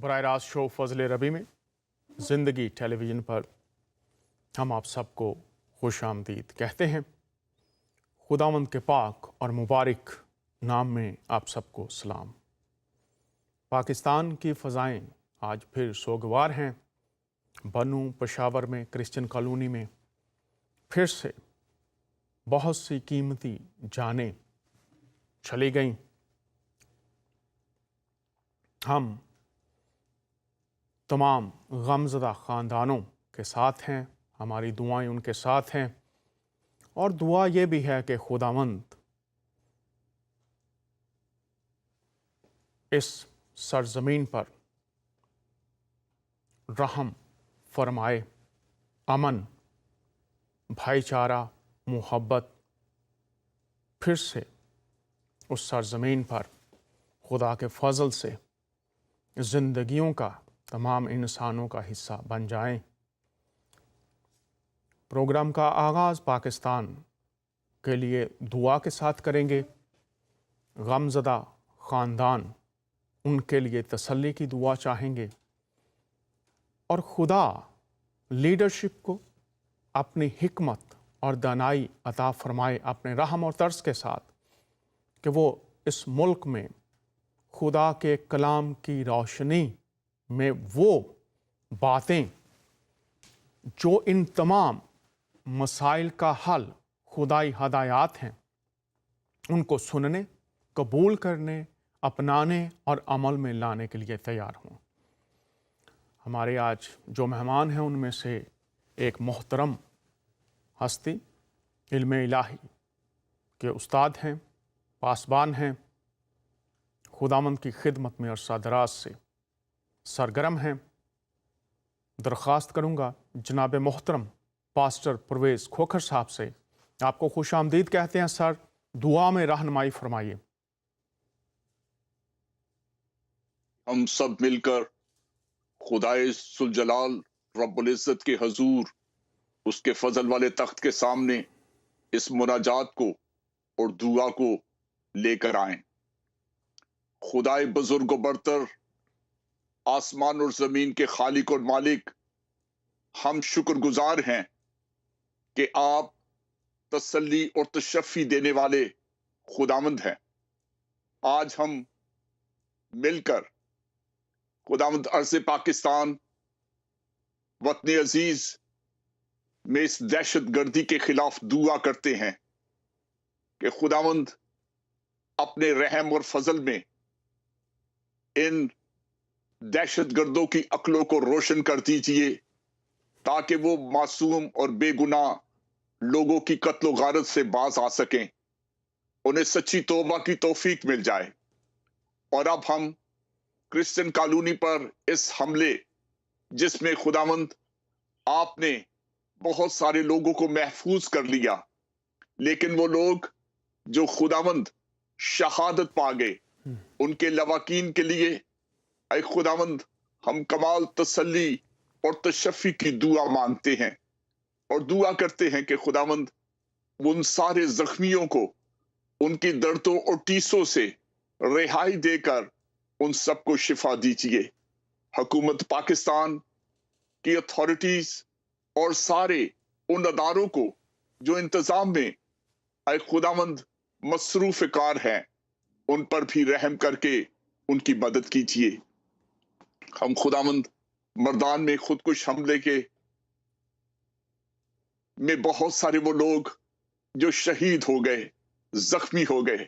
बराह रास्त शो फजल रबी में ज़िंदगी टेलीविज़न पर हम आप सबको खुश आमदीद कहते हैं। खुदावंद के पाक और मुबारक नाम में आप सबको सलाम। पाकिस्तान की फ़ज़ाएँ आज फिर सोगवार हैं। बनू पेशावर में क्रिश्चियन कॉलोनी में फिर से बहुत सी कीमती जानें चली गईं। हम तमाम गमज़दा ख़ानदानों के साथ हैं, हमारी दुआएं उनके साथ हैं और दुआ ये भी है कि खुदावंद इस सरज़मीन पर रहम फरमाए, अमन, भाईचारा, मोहब्बत फिर से उस सरज़मीन पर खुदा के फजल से ज़िंदगियों का तमाम इंसानों का हिस्सा बन जाएं। प्रोग्राम का आगाज़ पाकिस्तान के लिए दुआ के साथ करेंगे। गमज़दा ख़ानदान उनके लिए तसल्ली की दुआ चाहेंगे और खुदा लीडरशिप को अपनी हिकमत और दानाई अता फरमाए अपने रहम और तरस के साथ कि वो इस मुल्क में खुदा के कलाम की रोशनी में वो बातें जो इन तमाम मसाइल का हल खुदाई हदायत हैं उनको सुनने, कबूल करने, अपनाने और अमल में लाने के लिए तैयार हों। हमारे आज जो मेहमान हैं उनमें से एक मोहतरम हस्ती इल्म इलाही के उस्ताद हैं, पासबान हैं, खुदावंद की खिदमत में अरसा दराज से सरगर्म हैं। दरख्वास्त करूँगा जनाब मोहतरम पास्टर परवेज़ खोखर साहब से, आपको खुश आमदीद कहते हैं सर, दुआ में रहनुमाई फरमाइए। हम सब मिलकर खुदाए सुलजलाल रब्बुल इज़्ज़त के हजूर उसके फजल वाले तख्त के सामने इस मुनाजात को और दुआ को लेकर आएं। खुदाए बुजुर्ग व बरतर, आसमान और जमीन के खालिक और मालिक, हम शुक्रगुजार हैं कि आप तसल्ली और तशफ़ी देने वाले खुदावंद हैं। आज हम मिलकर खुदावंद अर्ज़ पाकिस्तान वतन अजीज में इस दहशत गर्दी के खिलाफ दुआ करते हैं कि खुदावंद अपने रहम और फजल में इन दहशत गर्दों की अक्लों को रोशन कर दीजिए ताकि वो मासूम और बेगुनाह लोगों की कत्लो गारत से बाज आ सकें, उन्हें सच्ची तौबा की तौफीक मिल जाए। और अब हम क्रिश्चियन कॉलोनी पर इस हमले जिसमें खुदावंद आपने बहुत सारे लोगों को महफूज कर लिया, लेकिन वो लोग जो खुदावंद शहादत पा गए उनके लवाकीन के लिए ऐ खुदावंद हम कमाल तसल्ली और तशफ़ी की दुआ मांगते हैं और दुआ करते हैं कि खुदावंद उन सारे जख्मियों को उनकी दर्दों और टीसों से रिहाई देकर उन सबको शिफा दीजिए। हुकूमत पाकिस्तान की अथॉरिटीज और सारे उन अदारों को जो इंतजाम में ऐ खुदावंद मसरूफ कार हैं, उन पर भी रहम करके उनकी मदद कीजिए। हम खुदावंद मर्दान में खुदकुश हमले के में बहुत सारे वो लोग जो शहीद हो गए, जख्मी हो गए,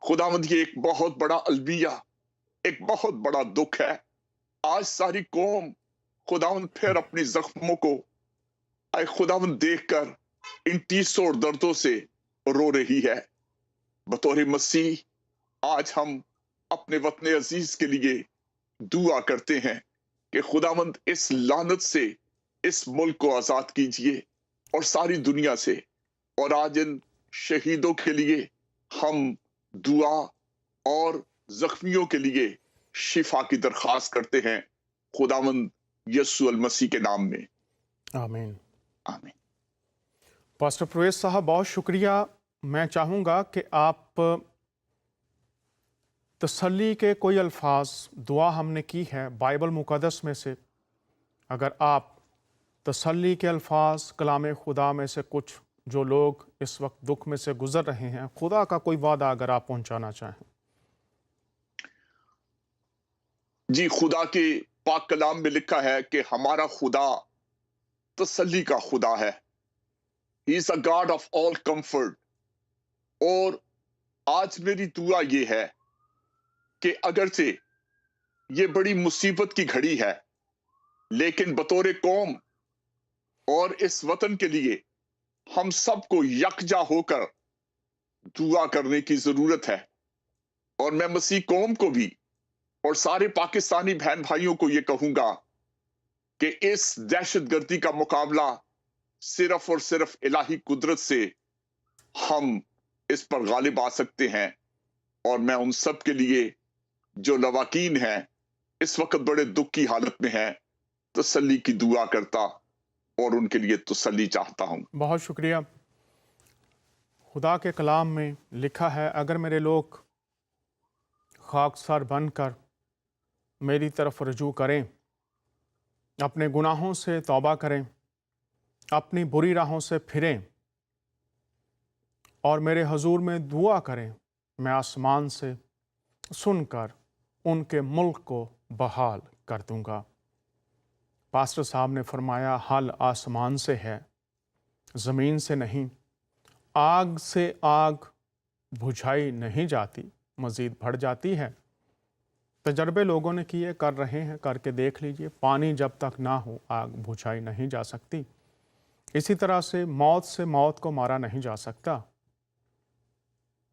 खुदावंद ये एक बहुत बड़ा अलमिया, एक बहुत बड़ा दुख है। आज सारी कौम खुदावंद फिर अपनी जख्मों को ऐ खुदावंद देखकर इन टीसों और दर्दों से रो रही है। बतौर मसीह आज हम अपने वतन अजीज के लिए दुआ करते हैं कि खुदावंद इस लानत से इस मुल्क को आजाद कीजिए और सारी दुनिया से। और आज इन शहीदों के लिए हम दुआ और जख्मियों के लिए शिफा की दरख्वास्त करते हैं खुदावंद यस्सु अल मसीह के नाम में, आमीन। आमीन। पास्टर परवेज़ साहब बहुत शुक्रिया। मैं चाहूँगा कि आप तसल्ली के कोई अल्फाज दुआ हमने की है बाइबल मुक़द्दस में से, अगर आप तसल्ली के अल्फाज कलाम खुदा में से कुछ जो लोग इस वक्त दुख में से गुजर रहे हैं, खुदा का कोई वादा अगर आप पहुंचाना चाहें। जी, खुदा के पाक कलाम में लिखा है कि हमारा खुदा तसल्ली का खुदा है। He is a God of all comfort. और आज मेरी दुआ ये है कि अगरचे ये बड़ी मुसीबत की घड़ी है, लेकिन बतौर कौम और इस वतन के लिए हम सबको यकजा होकर दुआ करने की जरूरत है। और मैं मसीह कौम को भी और सारे पाकिस्तानी बहन भाइयों को यह कहूंगा कि इस दहशतगर्दी का मुकाबला सिर्फ और सिर्फ इलाही कुदरत से हम इस पर गालिब आ सकते हैं। और मैं उन सब के लिए जो लवाकीन हैं, इस वक्त बड़े दुख की हालत में हैं, तसल्ली की दुआ करता और उनके लिए तसल्ली चाहता हूं। बहुत शुक्रिया। खुदा के कलाम में लिखा है, अगर मेरे लोग खाकसार बनकर मेरी तरफ रजू करें, अपने गुनाहों से तौबा करें, अपनी बुरी राहों से फिरें और मेरे हजूर में दुआ करें, मैं आसमान से सुनकर उनके मुल्क को बहाल कर दूंगा। पास्टर साहब ने फरमाया, हल आसमान से है, ज़मीन से नहीं। आग से आग बुझाई नहीं जाती, मज़ीद बढ़ जाती है। तजर्बे लोगों ने किए, कर रहे हैं, करके देख लीजिए। पानी जब तक ना हो आग बुझाई नहीं जा सकती। इसी तरह से मौत को मारा नहीं जा सकता।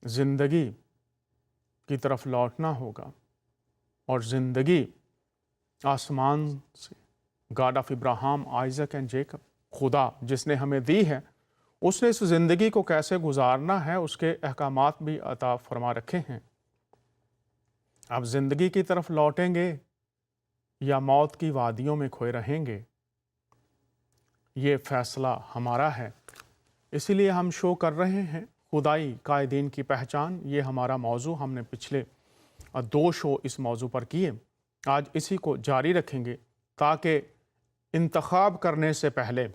ज़िंदगी की तरफ लौटना होगा और ज़िंदगी आसमान से, God of Ibrahim, Isaac and Jacob, खुदा जिसने हमें दी है, उसने इस ज़िंदगी को कैसे गुजारना है उसके अहकामात भी अता फरमा रखे हैं। अब ज़िंदगी की तरफ लौटेंगे या मौत की वादियों में खोए रहेंगे, ये फ़ैसला हमारा है। इसीलिए हम शो कर रहे हैं खुदाई कायदीन की पहचान। ये हमारा मौजू, हमने पिछले 2 शो इस मौजू पर किए। आज इसी को जारी रखेंगे ताकि इंतखाब करने से पहले,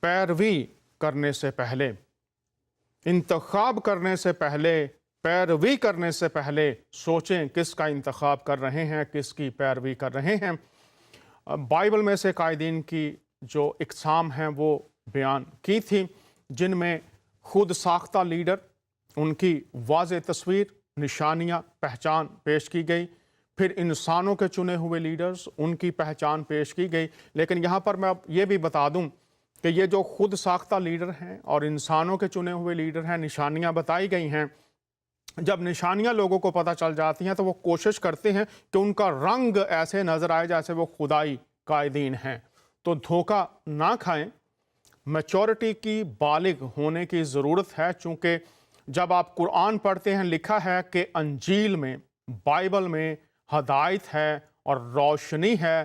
पैरवी करने से पहले, इंतखाब करने से पहले, पैरवी करने से पहले सोचें किसका इंतखाब कर रहे हैं, किसकी पैरवी कर रहे हैं। बाइबल में से कायदीन की जो इकसाम हैं वो बयान की थी, जिनमें खुद साख्ता लीडर, उनकी वाज़ेह तस्वीर, निशानियाँ, पहचान पेश की गई। फिर इंसानों के चुने हुए लीडर्स, उनकी पहचान पेश की गई। लेकिन यहाँ पर मैं अब ये भी बता दूँ कि ये जो खुद साख्ता लीडर हैं और इंसानों के चुने हुए लीडर हैं, निशानियाँ बताई गई हैं। जब निशानियाँ लोगों को पता चल जाती हैं तो वो कोशिश करते हैं कि उनका रंग ऐसे नज़र आए जैसे वो खुदाई कायदीन हैं। तो धोखा ना खाएं। मैच्योरिटी की, बालिग होने की ज़रूरत है, चूँकि जब आप कुरान पढ़ते हैं, लिखा है कि अंजील में, बाइबल में हदायत है और रोशनी है,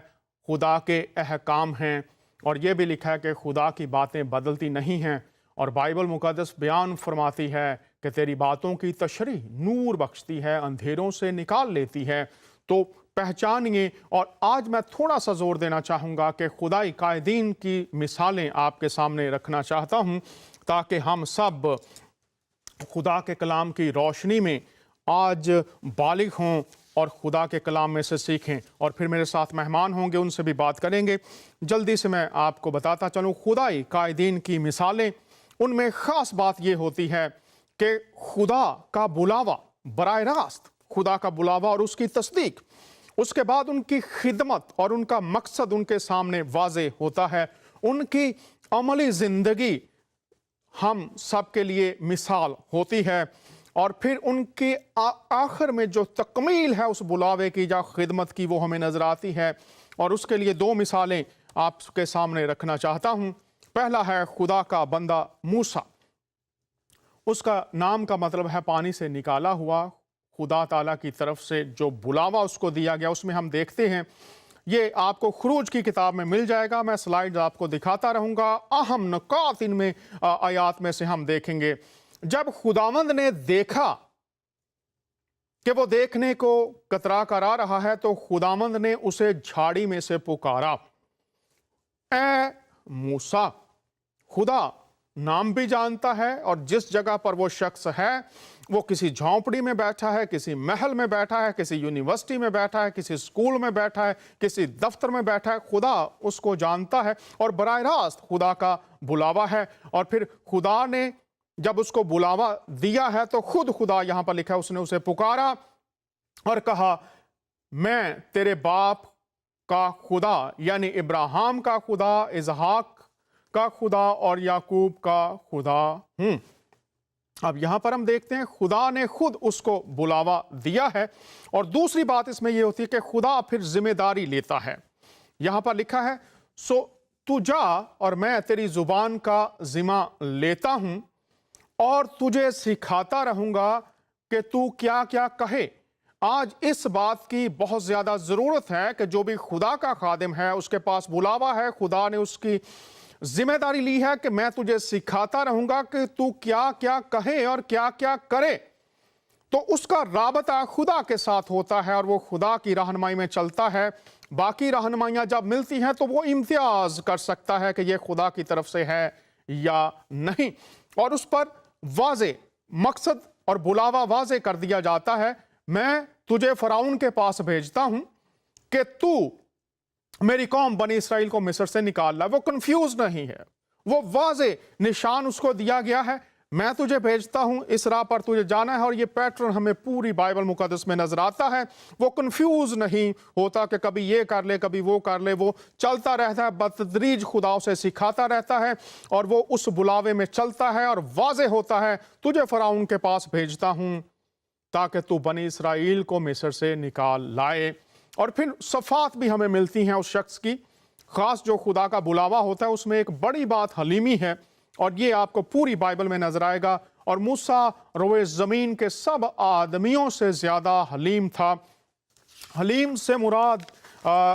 खुदा के अहकाम हैं। और ये भी लिखा है कि खुदा की बातें बदलती नहीं हैं। और बाइबल मुक़द्दस बयान फरमाती है कि तेरी बातों की तशरीह नूर बख्शती है, अंधेरों से निकाल लेती है। तो पहचानिए। और आज मैं थोड़ा सा जोर देना चाहूँगा कि खुदाई कायदीन की मिसालें आपके सामने रखना चाहता हूँ, ताकि हम सब खुदा के कलाम की रोशनी में आज बालिग हों और खुदा के कलाम में से सीखें। और फिर मेरे साथ मेहमान होंगे, उनसे भी बात करेंगे। जल्दी से मैं आपको बताता चलूँ, खुदाई कायदीन की मिसालें, उनमें ख़ास बात ये होती है कि खुदा का बुलावा, बराह रास्त खुदा का बुलावा और उसकी तस्दीक, उसके बाद उनकी खिदमत और उनका मकसद उनके सामने वाज़े होता है। उनकी अमली ज़िंदगी हम सब के लिए मिसाल होती है। और फिर उनके आखिर में जो तकमील है उस बुलावे की या खिदमत की, वो हमें नज़र आती है। और उसके लिए 2 मिसालें आपके सामने रखना चाहता हूँ। पहला है खुदा का बंदा मूसा। उसका नाम का मतलब है पानी से निकाला हुआ। खुदा ताला की तरफ से जो बुलावा उसको दिया गया, उसमें हम देखते हैं, ये आपको खुरूज की किताब में मिल जाएगा। मैं स्लाइड आपको दिखाता रहूँगा। अहम नुकात इनमें आयात में से हम देखेंगे। जब खुदावंद ने देखा कि वो देखने को कतरा कर आ रहा है, तो खुदावंद ने उसे झाड़ी में से पुकारा, ए मूसा। खुदा नाम भी जानता है और जिस जगह पर वो शख्स है वो किसी झोंपड़ी में बैठा है, किसी महल में बैठा है, किसी यूनिवर्सिटी में बैठा है, किसी स्कूल में बैठा है, किसी दफ्तर में बैठा है, खुदा उसको जानता है और बराह रास्त खुदा का बुलावा है। और फिर खुदा ने जब उसको बुलावा दिया है तो खुद खुदा, यहां पर लिखा है, उसने उसे पुकारा और कहा, मैं तेरे बाप का खुदा यानी इब्राहिम का खुदा, इसहाक का खुदा और याकूब का खुदा हूं। अब यहां पर हम देखते हैं खुदा ने खुद उसको बुलावा दिया है। और दूसरी बात इसमें यह होती है कि खुदा फिर जिम्मेदारी लेता है। यहां पर लिखा है, सो तू जा और मैं तेरी जुबान का जिम्मा लेता हूं और तुझे सिखाता रहूंगा कि तू क्या क्या कहे। आज इस बात की बहुत ज्यादा जरूरत है कि जो भी खुदा का खादिम है उसके पास बुलावा है, खुदा ने उसकी जिम्मेदारी ली है कि मैं तुझे सिखाता रहूंगा कि तू क्या क्या कहे और क्या क्या करे। तो उसका राबता खुदा के साथ होता है और वो खुदा की रहनुमाई में चलता है। बाकी रहनुमाइयां जब मिलती हैं तो वो इम्तियाज कर सकता है कि ये खुदा की तरफ से है या नहीं, और उस पर वाजे मकसद और बुलावा वाजे कर दिया जाता है। मैं तुझे फराउन के पास भेजता हूं कि तू मेरी कौम बनी इसराइल को मिस्र से निकाल ला। वो कंफ्यूज नहीं है, वो वाजे निशान उसको दिया गया है, मैं तुझे भेजता हूं, इस राह पर तुझे जाना है। और ये पैटर्न हमें पूरी बाइबल मुकद्दस में नजर आता है। वो कंफ्यूज नहीं होता कि कभी ये कर ले कभी वो कर ले, वो चलता रहता है, बतदरीज खुदा उसे सिखाता रहता है और वो उस बुलावे में चलता है और वाजे होता है, तुझे फराउन के पास भेजता हूं ताकि तू बनी इसराइल को मिस्र से निकाल लाए। और फिर सफात भी हमें मिलती हैं उस शख्स की, खास जो खुदा का बुलावा होता है उसमें एक बड़ी बात हलीमी है और ये आपको पूरी बाइबल में नजर आएगा। और मूसा रोए जमीन के सब आदमियों से ज्यादा हलीम था। हलीम से मुराद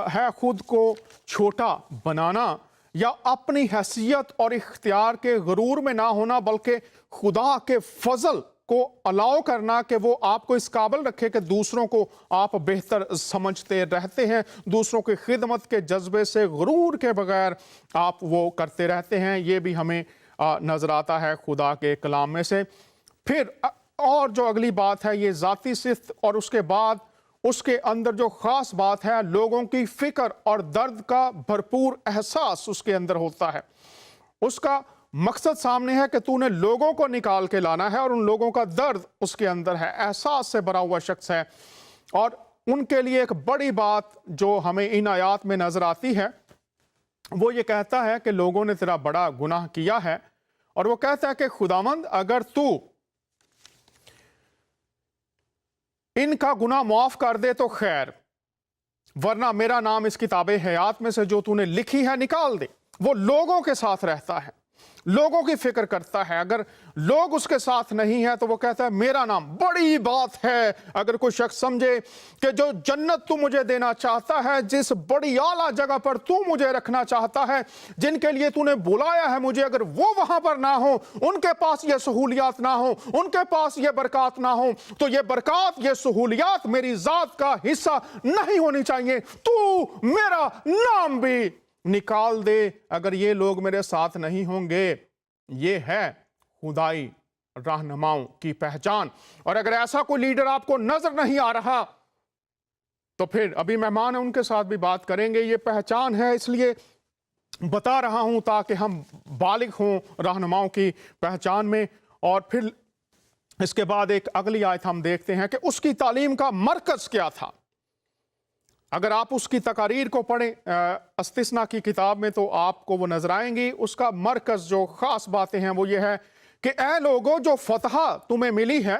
है खुद को छोटा बनाना या अपनी हैसियत और इख्तियार के गरूर में ना होना, बल्कि खुदा के फजल को अलाउ करना कि वो आपको इस काबिल रखे कि दूसरों को आप बेहतर समझते रहते हैं, दूसरों की खिदमत के जज्बे से गुरूर के बगैर आप वो करते रहते हैं। ये भी हमें नजर आता है खुदा के कलाम में से। फिर और जो अगली बात है ये ज़ाती सिफ्त, और उसके बाद उसके अंदर जो खास बात है लोगों की फिक्र और दर्द का भरपूर एहसास उसके अंदर होता है। उसका मकसद सामने है कि तूने लोगों को निकाल के लाना है और उन लोगों का दर्द उसके अंदर है, एहसास से भरा हुआ शख्स है। और उनके लिए एक बड़ी बात जो हमें इन आयात में नजर आती है वो ये कहता है कि लोगों ने तेरा बड़ा गुनाह किया है, और वो कहता है कि खुदावंद अगर तू इनका गुनाह माफ कर दे तो खैर, वरना मेरा नाम इस किताबे हयात में से जो तूने लिखी है निकाल दे। वो लोगों के साथ रहता है, लोगों की फिक्र करता है। अगर लोग उसके साथ नहीं है तो वो कहता है मेरा नाम, बड़ी बात है अगर कोई शख्स समझे कि जो जन्नत तू मुझे देना चाहता है, जिस बड़ी आला जगह पर तू मुझे रखना चाहता है, जिनके लिए तूने बुलाया है मुझे, अगर वो वहां पर ना हो, उनके पास ये सहूलियात ना हो, उनके पास ये बरकत ना हो, तो ये बरकत ये सहूलियात मेरी जात का हिस्सा नहीं होनी चाहिए। तू मेरा नाम भी निकाल दे अगर ये लोग मेरे साथ नहीं होंगे। ये है खुदाई रहनुमाओं की पहचान। और अगर ऐसा कोई लीडर आपको नजर नहीं आ रहा तो फिर अभी मेहमान है उनके साथ भी बात करेंगे। ये पहचान है इसलिए बता रहा हूं ताकि हम बालिग हों रहनुमाओं की पहचान में। और फिर इसके बाद एक अगली आयत हम देखते हैं कि उसकी तालीम का मरकज क्या था। अगर आप उसकी तकारीर को पढ़ें अस्तिस्ना की किताब में तो आपको वो नजर आएंगी। उसका मरकज जो खास बातें हैं वो ये है कि ऐ लोगों, जो फतह तुम्हें मिली है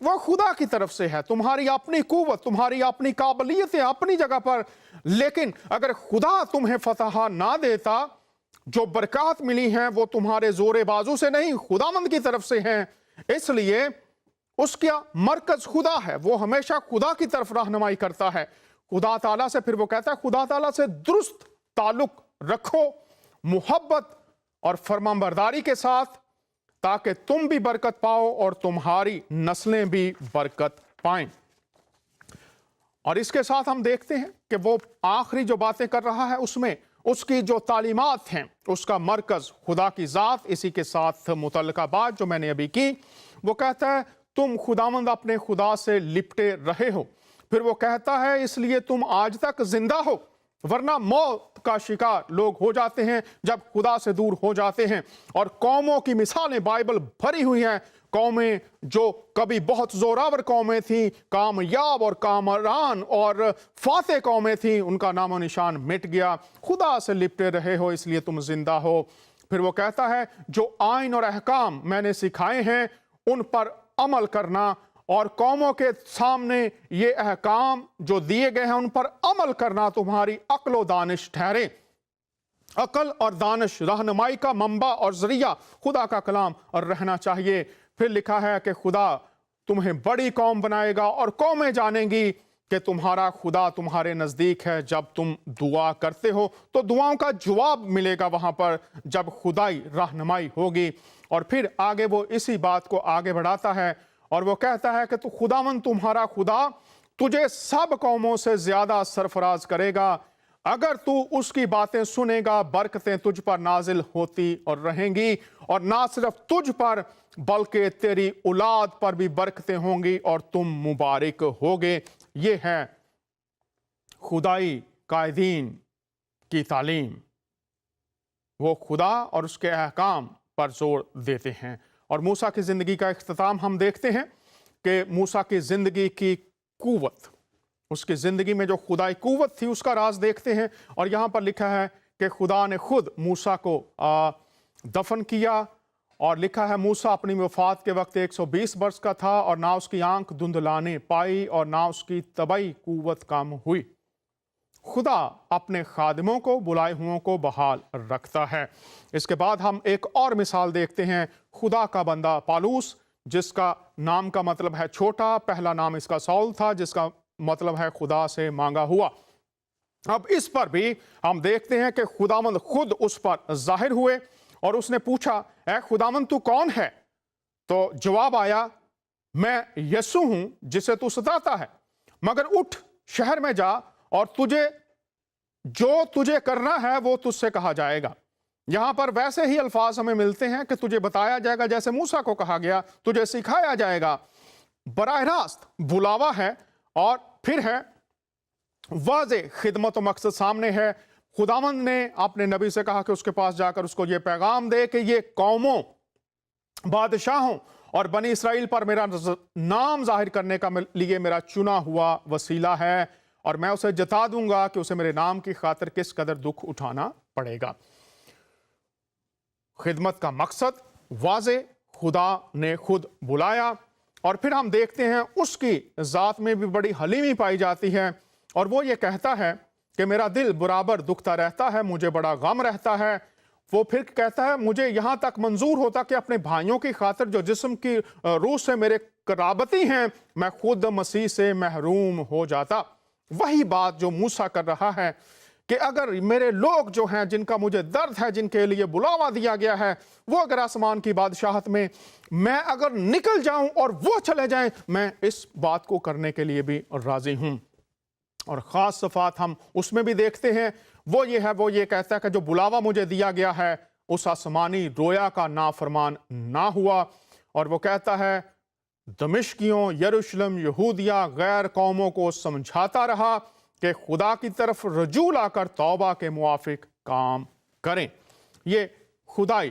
वो खुदा की तरफ से है। तुम्हारी अपनी कुव्वत, तुम्हारी अपनी काबिलियतें अपनी जगह पर, लेकिन अगर खुदा तुम्हें फतह ना देता, जो बरकत मिली हैं वो तुम्हारे जोरे बाजू से नहीं, खुदावंद की तरफ से हैं। इसलिए उसका मरकज खुदा है, वो हमेशा खुदा की तरफ रहनुमाई करता है, खुदा ताला से। फिर वो कहता है खुदा ताला से दुरुस्त ताल्लुक रखो, मोहब्बत और फरमाबरदारी के साथ, ताकि तुम भी बरकत पाओ और तुम्हारी नस्लें भी बरकत पाएं। اور اس کے ساتھ ہم دیکھتے ہیں کہ وہ آخری جو باتیں کر رہا ہے اس میں اس کی جو تعلیمات ہیں اس کا مرکز خدا کی ذات، اسی کے ساتھ متعلقہ بات جو میں نے ابھی کی، وہ کہتا ہے تم خداوند اپنے خدا سے لپٹے رہے ہو. پھر وہ کہتا ہے اس لیے تم آج تک زندہ ہو، ورنہ موت کا شکار لوگ ہو جاتے ہیں جب خدا سے دور ہو جاتے ہیں. اور قوموں کی مثالیں بائبل بھری ہوئی ہیں، قومیں جو کبھی بہت زوراور قومیں تھیں، کامیاب اور کامران اور فاتح قومیں تھیں، ان کا نام و نشان مٹ گیا. خدا سے لپٹے رہے ہو اس لیے تم زندہ ہو. پھر وہ کہتا ہے جو آئین اور احکام میں نے سکھائے ہیں ان پر عمل کرنا، اور قوموں کے سامنے یہ احکام جو دیے گئے ہیں ان پر عمل کرنا تمہاری عقل و دانش ٹھہرے. عقل اور دانش رہنمائی کا منبع اور ذریعہ خدا کا کلام اور رہنا چاہیے. پھر لکھا ہے کہ خدا تمہیں بڑی قوم بنائے گا اور قومیں جانیں گی کہ تمہارا خدا تمہارے نزدیک ہے. جب تم دعا کرتے ہو تو دعاؤں کا جواب ملے گا وہاں پر جب خدائی رہنمائی ہوگی. اور پھر آگے وہ اسی بات کو آگے بڑھاتا ہے اور وہ کہتا ہے کہ تو خداوند تمہارا خدا تجھے سب قوموں سے زیادہ سرفراز کرے گا. اگر تو اس کی باتیں سنے گا برکتیں تجھ پر نازل ہوتی اور رہیں گی، اور نہ صرف تجھ پر بلکہ تیری اولاد پر بھی برکتیں ہوں گی اور تم مبارک ہوگے. یہ ہے خدائی قائدین کی تعلیم. وہ خدا اور اس کے احکام پر زور دیتے ہیں. اور موسیٰ کی زندگی کا اختتام ہم دیکھتے ہیں کہ موسیٰ کی زندگی کی قوت، اس کی زندگی میں جو خدائی قوت تھی اس کا راز دیکھتے ہیں. اور یہاں پر لکھا ہے کہ خدا نے خود موسیٰ کو دفن کیا، اور لکھا ہے موسیٰ اپنی وفات کے وقت 120 برس کا تھا، اور نہ اس کی آنکھ دھندلانے پائی اور نہ اس کی طبعی قوت کم ہوئی. خدا اپنے خادموں کو، بلائے ہوئوں کو بحال رکھتا ہے. اس کے بعد ہم ایک اور مثال دیکھتے ہیں، خدا کا بندہ پالوس، جس کا نام کا مطلب ہے چھوٹا. پہلا نام اس کا سول تھا جس کا مطلب ہے خدا سے مانگا ہوا. اب اس پر بھی ہم دیکھتے ہیں کہ خداوند خود اس پر ظاہر ہوئے اور اس نے پوچھا اے خداوند تو کون ہے؟ تو جواب آیا میں یسوع ہوں جسے تو ستاتا ہے، مگر اٹھ شہر میں جا اور تجھے کرنا ہے وہ تجھ سے کہا جائے گا. یہاں پر ویسے ہی الفاظ ہمیں ملتے ہیں کہ تجھے بتایا جائے گا، جیسے موسیٰ کو کہا گیا تجھے سکھایا جائے گا. براہ راست بلاوا ہے اور پھر ہے واضح خدمت و مقصد سامنے ہے. خداوند نے اپنے نبی سے کہا کہ اس کے پاس جا کر اس کو یہ پیغام دے کہ یہ قوموں، بادشاہوں اور بنی اسرائیل پر میرا نام ظاہر کرنے کا لیے میرا چنا ہوا وسیلہ ہے، اور میں اسے جتا دوں گا کہ اسے میرے نام کی خاطر کس قدر دکھ اٹھانا پڑے گا. خدمت کا مقصد واضح، خدا نے خود بلایا. اور پھر ہم دیکھتے ہیں اس کی ذات میں بھی بڑی حلیمی پائی جاتی ہے، اور وہ یہ کہتا ہے کہ میرا دل برابر دکھتا رہتا ہے، مجھے بڑا غم رہتا ہے. وہ پھر کہتا ہے مجھے یہاں تک منظور ہوتا کہ اپنے بھائیوں کی خاطر جو جسم کی روح سے میرے قرابتی ہیں میں خود مسیح سے محروم ہو جاتا. وہی بات جو موسیٰ کر رہا ہے کہ اگر میرے لوگ جو ہیں جن کا مجھے درد ہے، جن کے لیے بلاوا دیا گیا ہے، وہ اگر آسمان کی بادشاہت میں میں اگر نکل جاؤں اور وہ چلے جائیں، میں اس بات کو کرنے کے لیے بھی راضی ہوں. اور خاص صفات ہم اس میں بھی دیکھتے ہیں، وہ یہ کہتا ہے کہ جو بلاوا مجھے دیا گیا ہے اس آسمانی رویا کا نافرمان نہ ہوا. اور وہ کہتا ہے دمشقیوں، یروشلم، یہودیہ، غیر قوموں کو سمجھاتا رہا کہ خدا کی طرف رجوع لا کر توبہ کے موافق کام کریں. یہ خدائی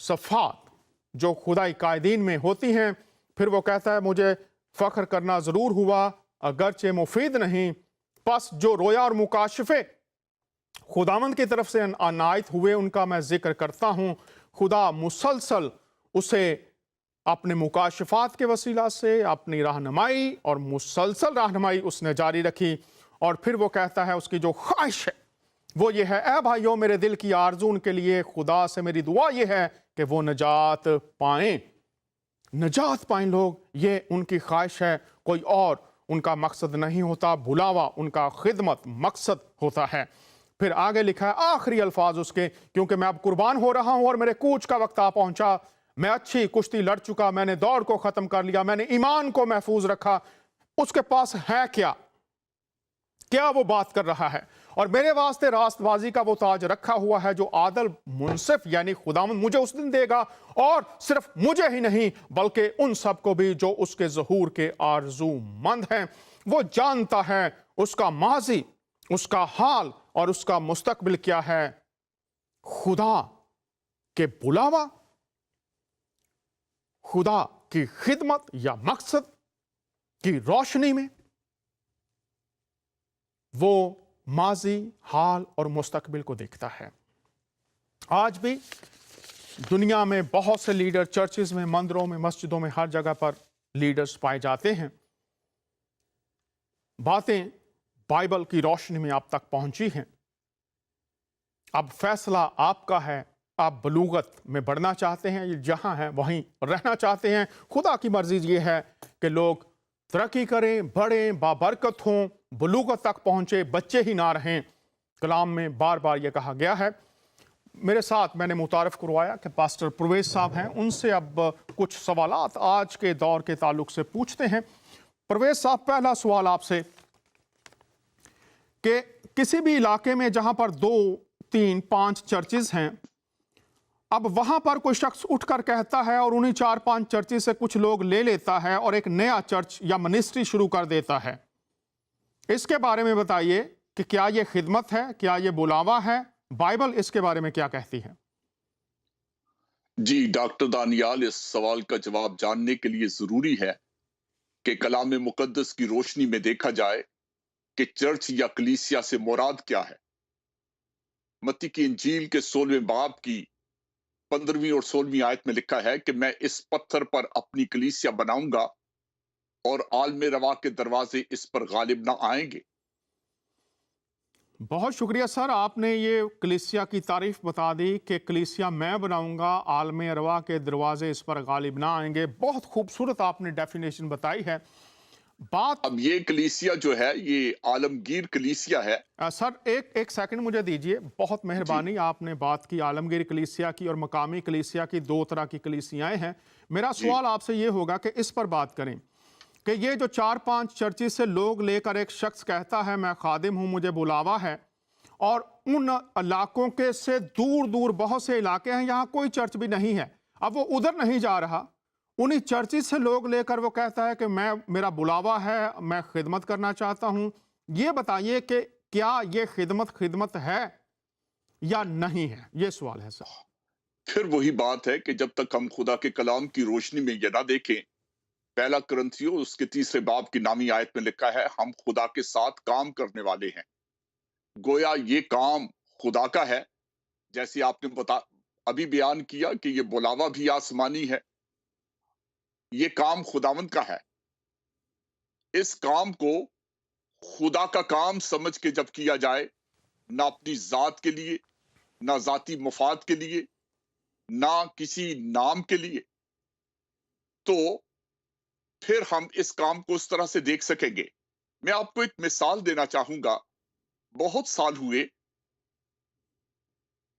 صفات جو خدائی قائدین میں ہوتی ہیں. پھر وہ کہتا ہے مجھے فخر کرنا ضرور ہوا اگرچہ مفید نہیں، پس جو رویا اور مکاشفے خداوند کی طرف سے عنایت ہوئے ان کا میں ذکر کرتا ہوں. خدا مسلسل اسے اپنے مکاشفات کے وسیلہ سے اپنی رہنمائی اور مسلسل رہنمائی اس نے جاری رکھی. اور پھر وہ کہتا ہے اس کی جو خواہش ہے وہ یہ ہے اے بھائیوں میرے دل کی آرزو ان کے لیے خدا سے میری دعا یہ ہے کہ وہ نجات پائیں. نجات پائیں لوگ، یہ ان کی خواہش ہے، کوئی اور ان کا مقصد نہیں ہوتا. بلاوا ان کا خدمت مقصد ہوتا ہے. پھر آگے لکھا ہے آخری الفاظ اس کے، کیونکہ میں اب قربان ہو رہا ہوں اور میرے کوچ کا وقت آ پہنچا. میں اچھی کشتی لڑ چکا، میں نے دوڑ کو ختم کر لیا، میں نے ایمان کو محفوظ رکھا. اس کے پاس ہے کیا؟ کیا وہ بات کر رہا ہے؟ اور میرے واسطے راست بازی کا وہ تاج رکھا ہوا ہے جو عادل منصف یعنی خداوند مجھے اس دن دے گا، اور صرف مجھے ہی نہیں بلکہ ان سب کو بھی جو اس کے ظہور کے آرزو مند ہیں۔ وہ جانتا ہے اس کا ماضی، اس کا حال اور اس کا مستقبل کیا ہے۔ خدا کے بلاوا، خدا کی خدمت یا مقصد کی روشنی میں وہ ماضی، حال اور مستقبل کو دیکھتا ہے۔ آج بھی دنیا میں بہت سے لیڈر چرچز میں، مندروں میں، مسجدوں میں، ہر جگہ پر لیڈرز پائے جاتے ہیں۔ باتیں بائبل کی روشنی میں آپ تک پہنچی ہیں۔ اب فیصلہ آپ کا ہے، آپ بلوغت میں بڑھنا چاہتے ہیں، جہاں ہیں وہیں رہنا چاہتے ہیں۔ خدا کی مرضی یہ ہے کہ لوگ ترقی کریں، بڑھیں، بابرکت ہوں، بلوغت تک پہنچے، بچے ہی نہ رہیں۔ کلام میں بار بار یہ کہا گیا ہے۔ میرے ساتھ میں نے متعارف کروایا کہ پاسٹر پرویز صاحب ہیں، ان سے اب کچھ سوالات آج کے دور کے تعلق سے پوچھتے ہیں۔ پرویز صاحب، پہلا سوال آپ سے کہ کسی بھی علاقے میں جہاں پر 2، 3، 5 چرچز ہیں، اب وہاں پر کوئی شخص اٹھ کر کہتا ہے اور انہی 4-5 چرچز سے کچھ لوگ لے لیتا ہے اور ایک نیا چرچ یا منسٹری شروع کر دیتا ہے۔ اس کے بارے میں بتائیے کہ کیا یہ خدمت ہے، کیا یہ بلاوا ہے؟ بائبل اس کے بارے میں کیا کہتی ہے؟ جی ڈاکٹر دانیال، اس سوال کا جواب جاننے کے لیے ضروری ہے کہ کلام مقدس کی روشنی میں دیکھا جائے کہ چرچ یا کلیسیا سے مراد کیا ہے۔ متی کی انجیل کے 16ویں باب کی 15ویں اور 16ویں آیت میں لکھا ہے کہ میں اس پتھر پر اپنی کلیسیا بناؤں گا اور عالم روا کے دروازے اس پر غالب نہ آئیں گے۔ بہت شکریہ سر، آپ نے یہ کلیسیا کی تعریف بتا دی کہ کلیسیا میں بناؤں گا، عالم روا کے دروازے اس پر غالب نہ آئیں گے۔ بہت خوبصورت آپ نے ڈیفینیشن بتائی ہے۔ بات اب یہ کلیسیا جو ہے یہ عالمگیر کلیسیا ہے۔ سر ایک سیکنڈ مجھے دیجئے، بہت جی مہربانی، آپ نے بات کی عالمگیر کلیسیا کی اور مقامی کلیسیا کی، 2 طرح کی کلیسیاں ہیں۔ میرا جی سوال آپ سے یہ ہوگا کہ اس پر بات کریں کہ یہ جو 4-5 چرچز سے لوگ لے کر ایک شخص کہتا ہے میں خادم ہوں، مجھے بلاوا ہے، اور ان علاقوں کے سے دور دور بہت سے علاقے ہیں یہاں کوئی چرچ بھی نہیں ہے، اب وہ ادھر نہیں جا رہا، انہی چرچز سے لوگ لے کر وہ کہتا ہے کہ میرا بلاوا ہے، میں خدمت کرنا چاہتا ہوں۔ یہ بتائیے کہ کیا یہ خدمت ہے یا نہیں ہے؟ یہ سوال ہے سر۔ پھر وہی بات ہے کہ جب تک ہم خدا کے کلام کی روشنی میں یہ نہ دیکھیں، پہلا کرنتھیوں اس کے 3 باب کی نامی آیت میں لکھا ہے ہم خدا کے ساتھ کام کرنے والے ہیں۔ گویا یہ کام خدا کا ہے، جیسے آپ نے ابھی بیان کیا کہ یہ بلاوا بھی آسمانی ہے، یہ کام خداوند کا ہے۔ اس کام کو خدا کا کام سمجھ کے جب کیا جائے، نہ اپنی ذات کے لیے، نہ ذاتی مفاد کے لیے، نہ کسی نام کے لیے، تو پھر ہم اس کام کو اس طرح سے دیکھ سکیں گے۔ میں آپ کو ایک مثال دینا چاہوں گا۔ بہت سال ہوئے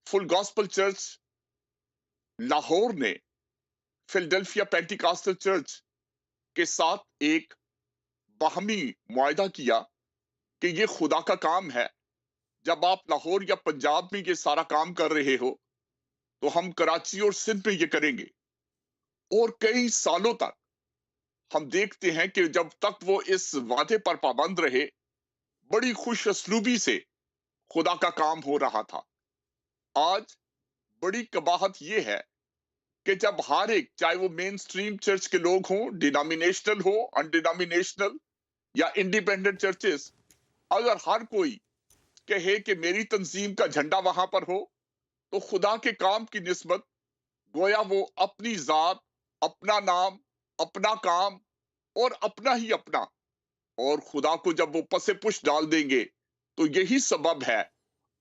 فل گاسپل چرچ لاہور نے فیلڈلفیا پینٹیکاسٹل چرچ کے ساتھ ایک باہمی معاہدہ کیا کہ یہ خدا کا کام ہے، جب آپ لاہور یا پنجاب میں یہ سارا کام کر رہے ہو تو ہم کراچی اور سندھ میں یہ کریں گے۔ اور کئی سالوں تک ہم دیکھتے ہیں کہ جب تک وہ اس وعدے پر پابند رہے، بڑی خوش اسلوبی سے خدا کا کام ہو رہا تھا۔ آج بڑی قباحت یہ ہے کہ جب ہر ایک، چاہے وہ مین سٹریم چرچ کے لوگ ہوں، ڈینامینیشنل ہو، ان ڈینامینیشنل یا انڈیپینڈنٹ چرچز، اگر ہر کوئی کہے کہ میری تنظیم کا جھنڈا وہاں پر ہو، تو خدا کے کام کی نسبت گویا وہ اپنی ذات، اپنا نام، اپنا کام اور اپنا ہی اپنا، اور خدا کو جب وہ پسے پش ڈال دیں گے، تو یہی سبب ہے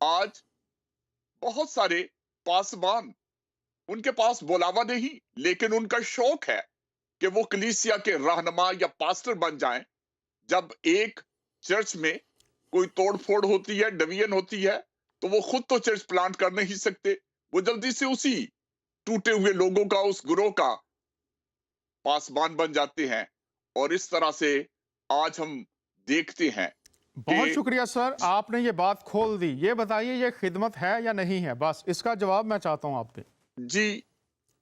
آج بہت سارے پاسبان، ان کے پاس بلاوا نہیں لیکن ان کا شوق ہے کہ وہ کلیسیا کے رہنما یا پاسٹر بن جائیں۔ جب ایک چرچ میں کوئی توڑ پھوڑ ہوتی ہے، ڈویژن ہوتی ہے، تو وہ خود تو چرچ پلانٹ کر نہیں سکتے، وہ جلدی سے اسی ٹوٹے ہوئے لوگوں کا، اس گروہ کا پاسبان بن جاتے ہیں۔ اور اس طرح سے آج ہم دیکھتے ہیں बहुत कि शुक्रिया सर, आपने ये बात खोल दी। ये बताइए ये खिदमत है या नहीं है, बस इसका जवाब मैं चाहता हूँ आपसे। जी,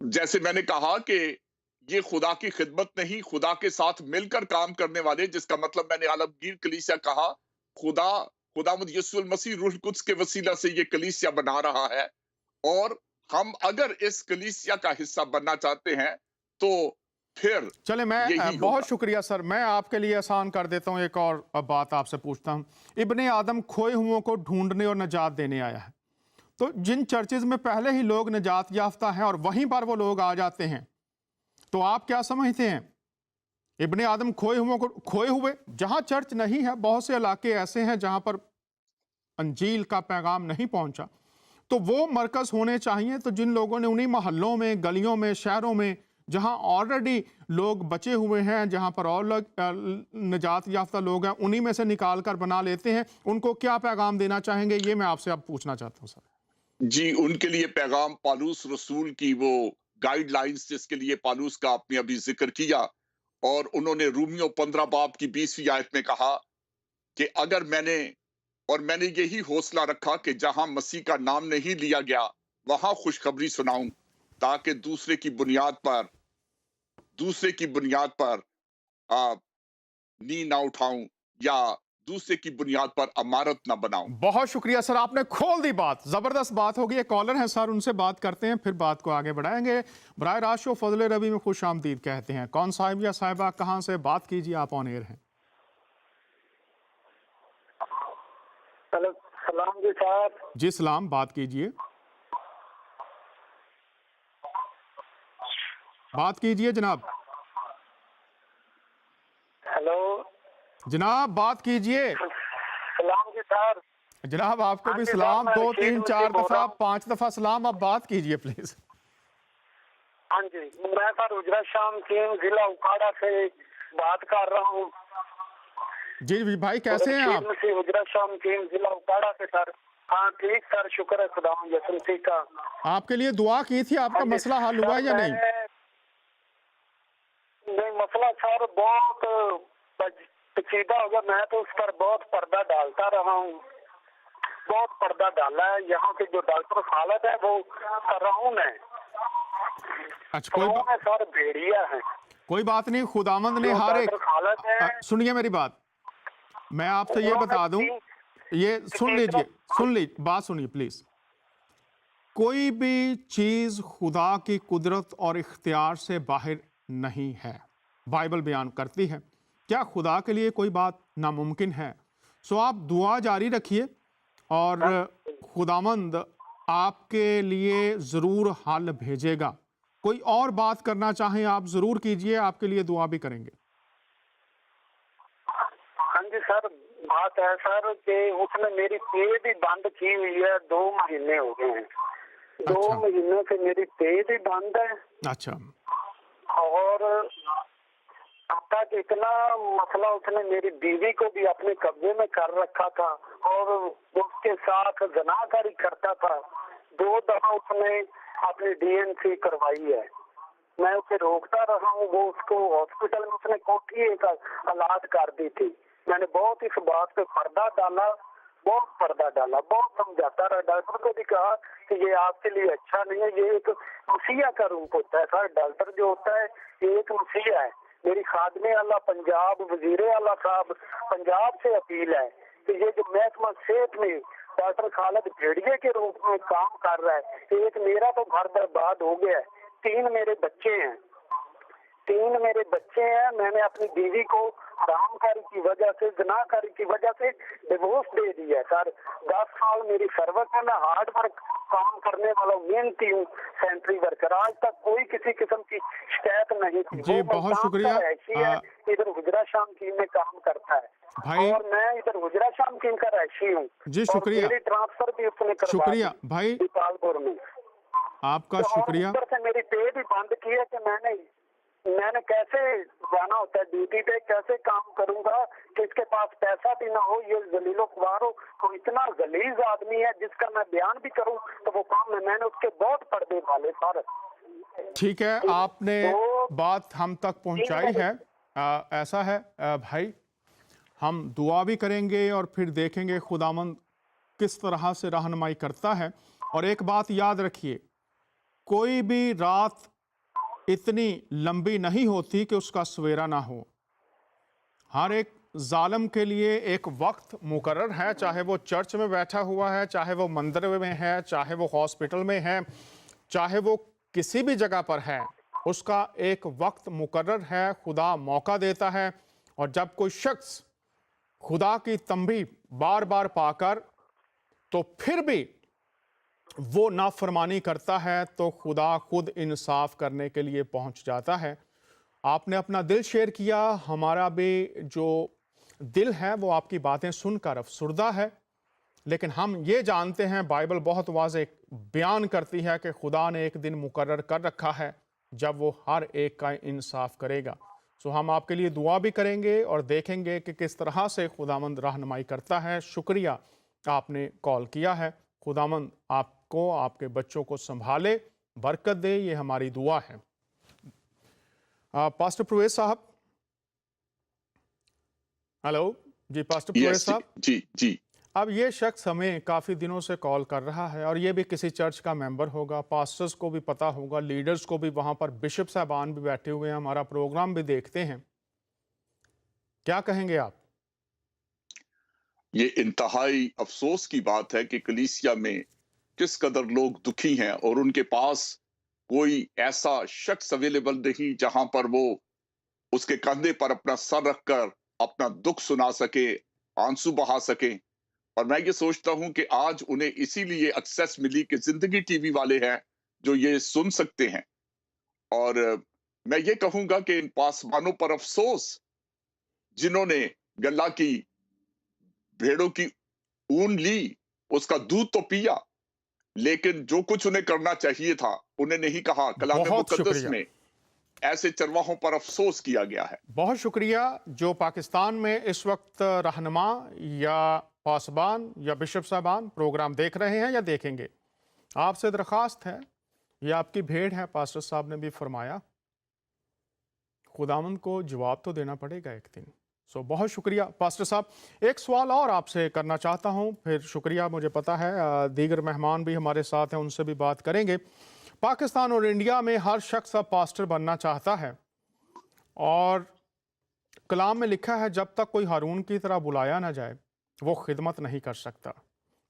जैसे मैंने कहा कि ये खुदा की खिदमत नहीं, खुदा के साथ मिलकर काम करने वाले, जिसका मतलब मैंने आलमगीर कलीसिया कहा, खुदा खुदावंद यीशु मसीह रूह कुद्स के वसीला से ये कलीसिया बना रहा है। और हम अगर इस कलीसिया का हिस्सा बनना चाहते हैं तो फिर चले मैं यही बहुत होगा। शुक्रिया सर, मैं आपके लिए आसान कर देता हूँ। एक और बात आपसे पूछता हूँ। इब्ने आदम खोए हुओं को ढूंढने और निजात देने आया है। तो जिन चर्चेज में पहले ही लोग निजात याफ्ता हैं और वहीं पर वो लोग आ जाते हैं, तो आप क्या समझते हैं? इब्ने आदम खोए हुओं को, खोए हुए जहां चर्च नहीं है, बहुत से इलाके ऐसे हैं जहां पर अंजील का पैगाम नहीं पहुंचा, तो वो मरकज होने चाहिए। तो जिन लोगों ने उन्हीं मोहल्लों में, गलियों में, शहरों में जहां ऑलरेडी लोग बचे हुए हैं, जहां पर और लोग निजात याफ्ता लोग हैं, उन्हीं में से निकाल कर बना लेते हैं, उनको क्या पैगाम देना चाहेंगे? ये मैं आपसे अब पूछना चाहता हूं सर। जी, उनके लिए पैगाम पालूस रसूल की वो गाइडलाइंस जिसके लिए पालूस का आपने अभी ज़िक्र किया, और उन्होंने रोमियो 15 बाब की 20वीं आयत में कहा कि अगर मैंने यही हौसला रखा कि जहां मसीह का नाम नहीं लिया गया, वहां खुशखबरी सुनाऊं, ताकि दूसरे की बुनियाद पर आ, नी ना उठाऊं, या दूसरे की बुनियाद पर अमारत ना बनाऊं। बहुत शुक्रिया सर, आपने खोल दी बात। जबरदस्त बात होगी। एक कॉलर है सर, उनसे बात करते हैं, फिर बात को आगे बढ़ाएंगे। बराह रास्त शो फजले रबी में खुश आमदीद कहते हैं। कौन साहिब या साहिबा, कहां से बात कीजिए, आप ऑन एयर हैं। हेलो, सलाम जी साहब। जी सलाम, बात कीजिए, बात कीजिए जनाब। हेलो, जनाब बात कीजिए। सलाम जी सर। जनाब आपको हाँ भी जी सर, सलाम, मैं 2 रशीद 3 मुंशी 4 बोल रहा दफा हूँ। 5 दफा सलाम। अब बात कीजिए प्लीज। हाँ जी, मैं सर उजरा शाम टीम जिला उकाड़ा से बात कर रहा हूँ। जी भाई, कैसे हैं रशीद आप? मुंशी उजरा शाम टीम जिला उकाड़ा से सर। हाँ ठीक सर, शुक्र है खुदा यसुम मसीह का। आपके लिए दुआ की थी, आपका हाँ जी मसला हल हुआ सर, या नहीं? नहीं मसला सर बहुत पेचीदा हो गया। मैं तो उस पर बहुत पर्दा डालता रहा हूँ, बहुत पर्दा डाला है। यहाँ के जो डॉक्टर खालद है वो फराउन है, अच्छा, फराउन है सर, भेड़िया है। कोई बात नहीं। खुदावंद ने जो हर एक, डॉक्टर खालद है सुनिए मेरी बात, मैं आपसे ये उन्होंने बता दूं, ये सुन लीजिए, बात सुनिए प्लीज। कोई भी चीज खुदा की कुदरत और इख्तियार से बाहर नहीं है। बाइबल बयान करती है, क्या खुदा के लिए कोई बात नामुमकिन है? सो आप दुआ जारी रखिए और खुदावंद आपके लिए ज़रूर हल भेजेगा। कोई और बात करना चाहें आप ज़रूर कीजिए, आपके लिए दुआ भी करेंगे। हाँ जी सर, बात है सर कि उसने मेरी पे भी बंद की हुई है। 2 महीने हो गए हैं, 2 अच्छा। महीने से मेरी पे भी बंद है। अच्छा। और अब तक इतना मसला, उसने मेरी बीवी को भी अपने कब्जे में कर रखा था और उसके साथ जनाकारी करता था। 2 दफा उसने अपनी डीएनसी करवाई है। मैं उसे रोकता रहा हूँ, वो उसको हॉस्पिटल में उसने कोठी एक हालात कर दी थी। मैंने बहुत इस बात पे पर्दा डाला, बहुत पर्दा डाला, बहुत समझाता रहा। डॉक्टर को भी कहा कि ये आपके लिए अच्छा नहीं है। ये एक मसीहा का रूप होता है सर। डॉक्टर जो होता है ये एक मसीहा है। मेरी खादमे अल्लाह पंजाब वजीर आला साहब पंजाब से अपील है कि ये जो महकमा सेहत में डॉक्टर खालिद भेड़िए के रूप में काम कर रहा है। एक मेरा तो घर बर्बाद हो गया है, 3 मेरे बच्चे हैं, 3 मेरे बच्चे हैं। मैंने अपनी बीवी को हरामकारी की वजह से, जनाकारी की वजह से डिवोर्स दे दिया है सर। 10 साल मेरी सर्विस है। मैं हार्ड वर्क काम करने वाला मेहनती हूँ, सेंट्री वर्कर। आज तक कोई किसी किस्म की शिकायत नहीं थी। जी बहुत शुक्रिया। ऐसी है, इधर गुजरा शाम टीम में काम करता है भाई, और मैं इधर गुजरा शाम टीम का रैशी हूँ। जी शुक्रिया। मेरी ट्रांसफर भी उसने करवा शुक्रिया दी भाई, दीपालपुर में। आपका तो शुक्रिया। ऊपर से मेरी पे भी बंद की है कि मैंने कैसे जाना होता है ड्यूटी पे, कैसे काम करूंगा कि इसके पास पैसा भी ना हो, ये जलीलो ख्वार हो। तो इतना गलीज आदमी है जिसका मैं बयान भी करूं तो वो काम है। मैंने उसके बहुत पर्दे डाले सर। ठीक है, आपने तो बात हम तक पहुंचाई है। ऐसा है भाई, ہم دعا بھی کریں گے اور پھر دیکھیں گے خداوند کس طرح سے رہنمائی کرتا ہے۔ اور ایک بات یاد رکھیے، کوئی بھی رات اتنی لمبی نہیں ہوتی کہ اس کا سویرا نہ ہو۔ ہر ایک ظالم کے لیے ایک وقت مقرر ہے، چاہے وہ چرچ میں بیٹھا ہوا ہے، چاہے وہ مندر میں ہے، چاہے وہ ہاسپٹل میں ہے، چاہے وہ کسی بھی جگہ پر ہے، اس کا ایک وقت مقرر ہے۔ خدا موقع دیتا ہے، اور جب کوئی شخص خدا کی تنبیہ بار بار پا کر تو پھر بھی وہ نافرمانی کرتا ہے تو خدا خود انصاف کرنے کے لیے پہنچ جاتا ہے۔ آپ نے اپنا دل شیئر کیا، ہمارا بھی جو دل ہے وہ آپ کی باتیں سن کر افسردہ ہے، لیکن ہم یہ جانتے ہیں بائبل بہت واضح بیان کرتی ہے کہ خدا نے ایک دن مقرر کر رکھا ہے جب وہ ہر ایک کا انصاف کرے گا۔ سو ہم آپ کے لیے دعا بھی کریں گے اور دیکھیں گے کہ کس طرح سے خداوند رہنمائی کرتا ہے۔ شکریہ آپ نے کال کیا ہے۔ خداوند آپ کو، آپ کے بچوں کو سنبھالے، برکت دے، یہ ہماری دعا ہے۔ پاسٹر پرویز صاحب، ہلو جی پاسٹر پرویز صاحب، جی اب یہ شخص ہمیں کافی دنوں سے کال کر رہا ہے، اور یہ بھی کسی چرچ کا ممبر ہوگا، پاسٹرز کو بھی پتا ہوگا، لیڈرز کو بھی، وہاں پر بشپ صاحبان بھی بیٹھے ہوئے ہیں، ہمارا پروگرام بھی دیکھتے ہیں، کیا کہیں گے آپ؟ یہ انتہائی افسوس کی بات ہے کہ کلیسیا میں کس قدر لوگ دکھی ہیں اور ان کے پاس کوئی ایسا شخص اویلیبل نہیں جہاں پر وہ اس کے کندھے پر اپنا سر رکھ کر اپنا دکھ سنا سکے، آنسو بہا سکیں۔ اور میں یہ سوچتا ہوں کہ آج انہیں اسی لیے ایکسیس ملی کہ زندگی ٹی وی والے ہیں جو یہ سن سکتے ہیں۔ اور میں یہ کہوں گا کہ ان پاسبانوں پر افسوس جنہوں نے گلہ کی بھیڑوں کی اون لی، اس کا دودھ تو پیا، لیکن جو کچھ انہیں کرنا چاہیے تھا انہیں نہیں کہا۔ کلام بہت مقدس شکریہ، میں ایسے چرواہوں پر افسوس کیا گیا ہے۔ بہت شکریہ جو پاکستان میں اس وقت رہنما یا پاسبان یا بشپ صاحبان پروگرام دیکھ رہے ہیں یا دیکھیں گے، آپ سے درخواست ہے، یہ آپ کی بھیڑ ہے، پاسٹر صاحب نے بھی فرمایا، خداوند کو جواب تو دینا پڑے گا ایک دن۔ سو بہت شکریہ پاسٹر صاحب۔ ایک سوال اور آپ سے کرنا چاہتا ہوں، پھر شکریہ، مجھے پتا ہے دیگر مہمان بھی ہمارے ساتھ ہیں، ان سے بھی بات کریں گے۔ پاکستان اور انڈیا میں ہر شخص اب پاسٹر بننا چاہتا ہے، اور کلام میں لکھا ہے جب تک کوئی ہارون کی طرح بلایا نہ جائے وہ خدمت نہیں کر سکتا۔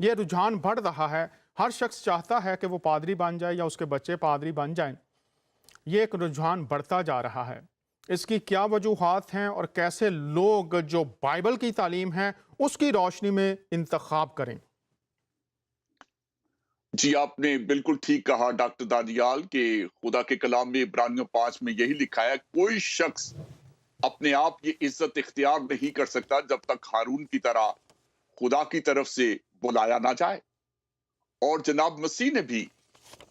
یہ رجحان بڑھ رہا ہے، ہر شخص چاہتا ہے کہ وہ پادری بن جائے یا اس کے بچے پادری بن جائیں۔ یہ ایک رجحان بڑھتا جا رہا ہے، اس کی کیا وجوہات ہیں اور کیسے لوگ جو بائبل کی تعلیم ہے اس کی روشنی میں انتخاب کریں؟ جی آپ نے بالکل ٹھیک کہا ڈاکٹر دانیال کہ خدا کے کلام میں عبرانیوں 5 میں یہی لکھا ہے، کوئی شخص اپنے آپ یہ عزت اختیار نہیں کر سکتا جب تک ہارون کی طرح خدا کی طرف سے بلایا نہ جائے۔ اور جناب مسیح نے بھی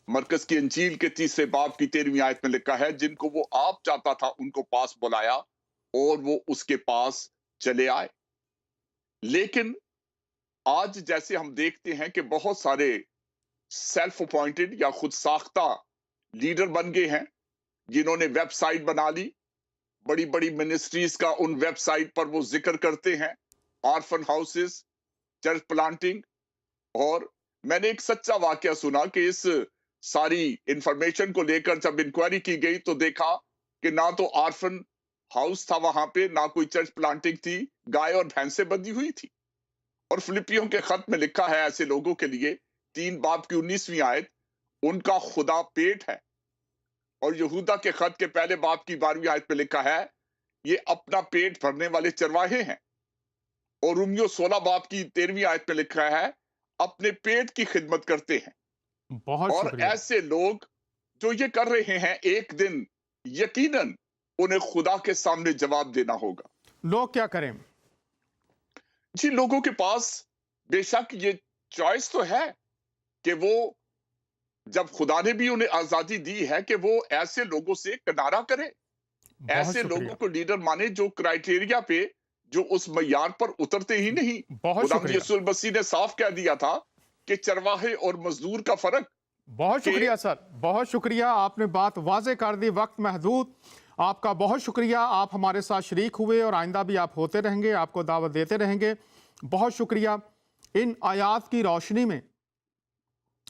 مرکز کی انجیل کے 3 باب کی 13 آیت میں لکھا ہے، جن کو وہ آپ چاہتا تھا ان کو پاس بلایا اور وہ اس کے پاس چلے آئے۔ لیکن آج جیسے ہم دیکھتے ہیں کہ بہت سارے سیلف اپوائنٹڈ یا خود ساختہ لیڈر بن گئے ہیں، جنہوں نے ویب سائٹ بنا لی، بڑی بڑی منسٹریز کا ان ویب سائٹ پر وہ ذکر کرتے ہیں، آرفن ہاؤسز، چرچ پلانٹنگ۔ اور میں نے ایک سچا واقعہ سنا کہ اس ساری انفارمیشن کو لے کر جب انکوائری کی گئی تو دیکھا کہ نہ تو آرفن ہاؤس تھا وہاں پہ، نہ کوئی چرچ پلانٹنگ تھی، گائے اور بھینسیں بندھی ہوئی تھی۔ اور فلپیوں کے خط میں لکھا ہے ایسے لوگوں کے لیے 3 باب کی 19ویں آیت، ان کا خدا پیٹ ہے۔ اور یہودا کے خط کے پہلے باب کی 12ویں آیت پہ لکھا ہے، یہ اپنا پیٹ بھرنے والے چرواہے ہیں۔ اور رومیو 16 باب کی 13ویں آیت پہ لکھا ہے، اپنے پیٹ کی خدمت کرتے ہیں۔ بہت اور شکریہ۔ ایسے لوگ جو یہ کر رہے ہیں، ایک دن یقیناً انہیں خدا کے سامنے جواب دینا ہوگا۔ لوگ کیا کریں؟ جی لوگوں کے پاس بے شک یہ چوائس تو ہے کہ وہ، جب خدا نے بھی انہیں آزادی دی ہے کہ وہ ایسے لوگوں سے کنارہ کرے، بہت ایسے شکریہ، لوگوں کو لیڈر مانے جو کرائیٹیریا پہ، جو اس معیار پر اترتے ہی نہیں۔ بہت خدا شکریہ، یسوع مسیح نے صاف کہہ دیا تھا کہ چرواہے اور مزدور کا فرق بہت کہ شکریہ سر، بہت شکریہ، آپ نے بات واضح کر دی، وقت محدود۔ आपका बहुत शुक्रिया, आप हमारे साथ शरीक हुए और आइंदा भी आप होते रहेंगे, आपको दावत देते रहेंगे। बहुत शुक्रिया। इन आयात की रोशनी में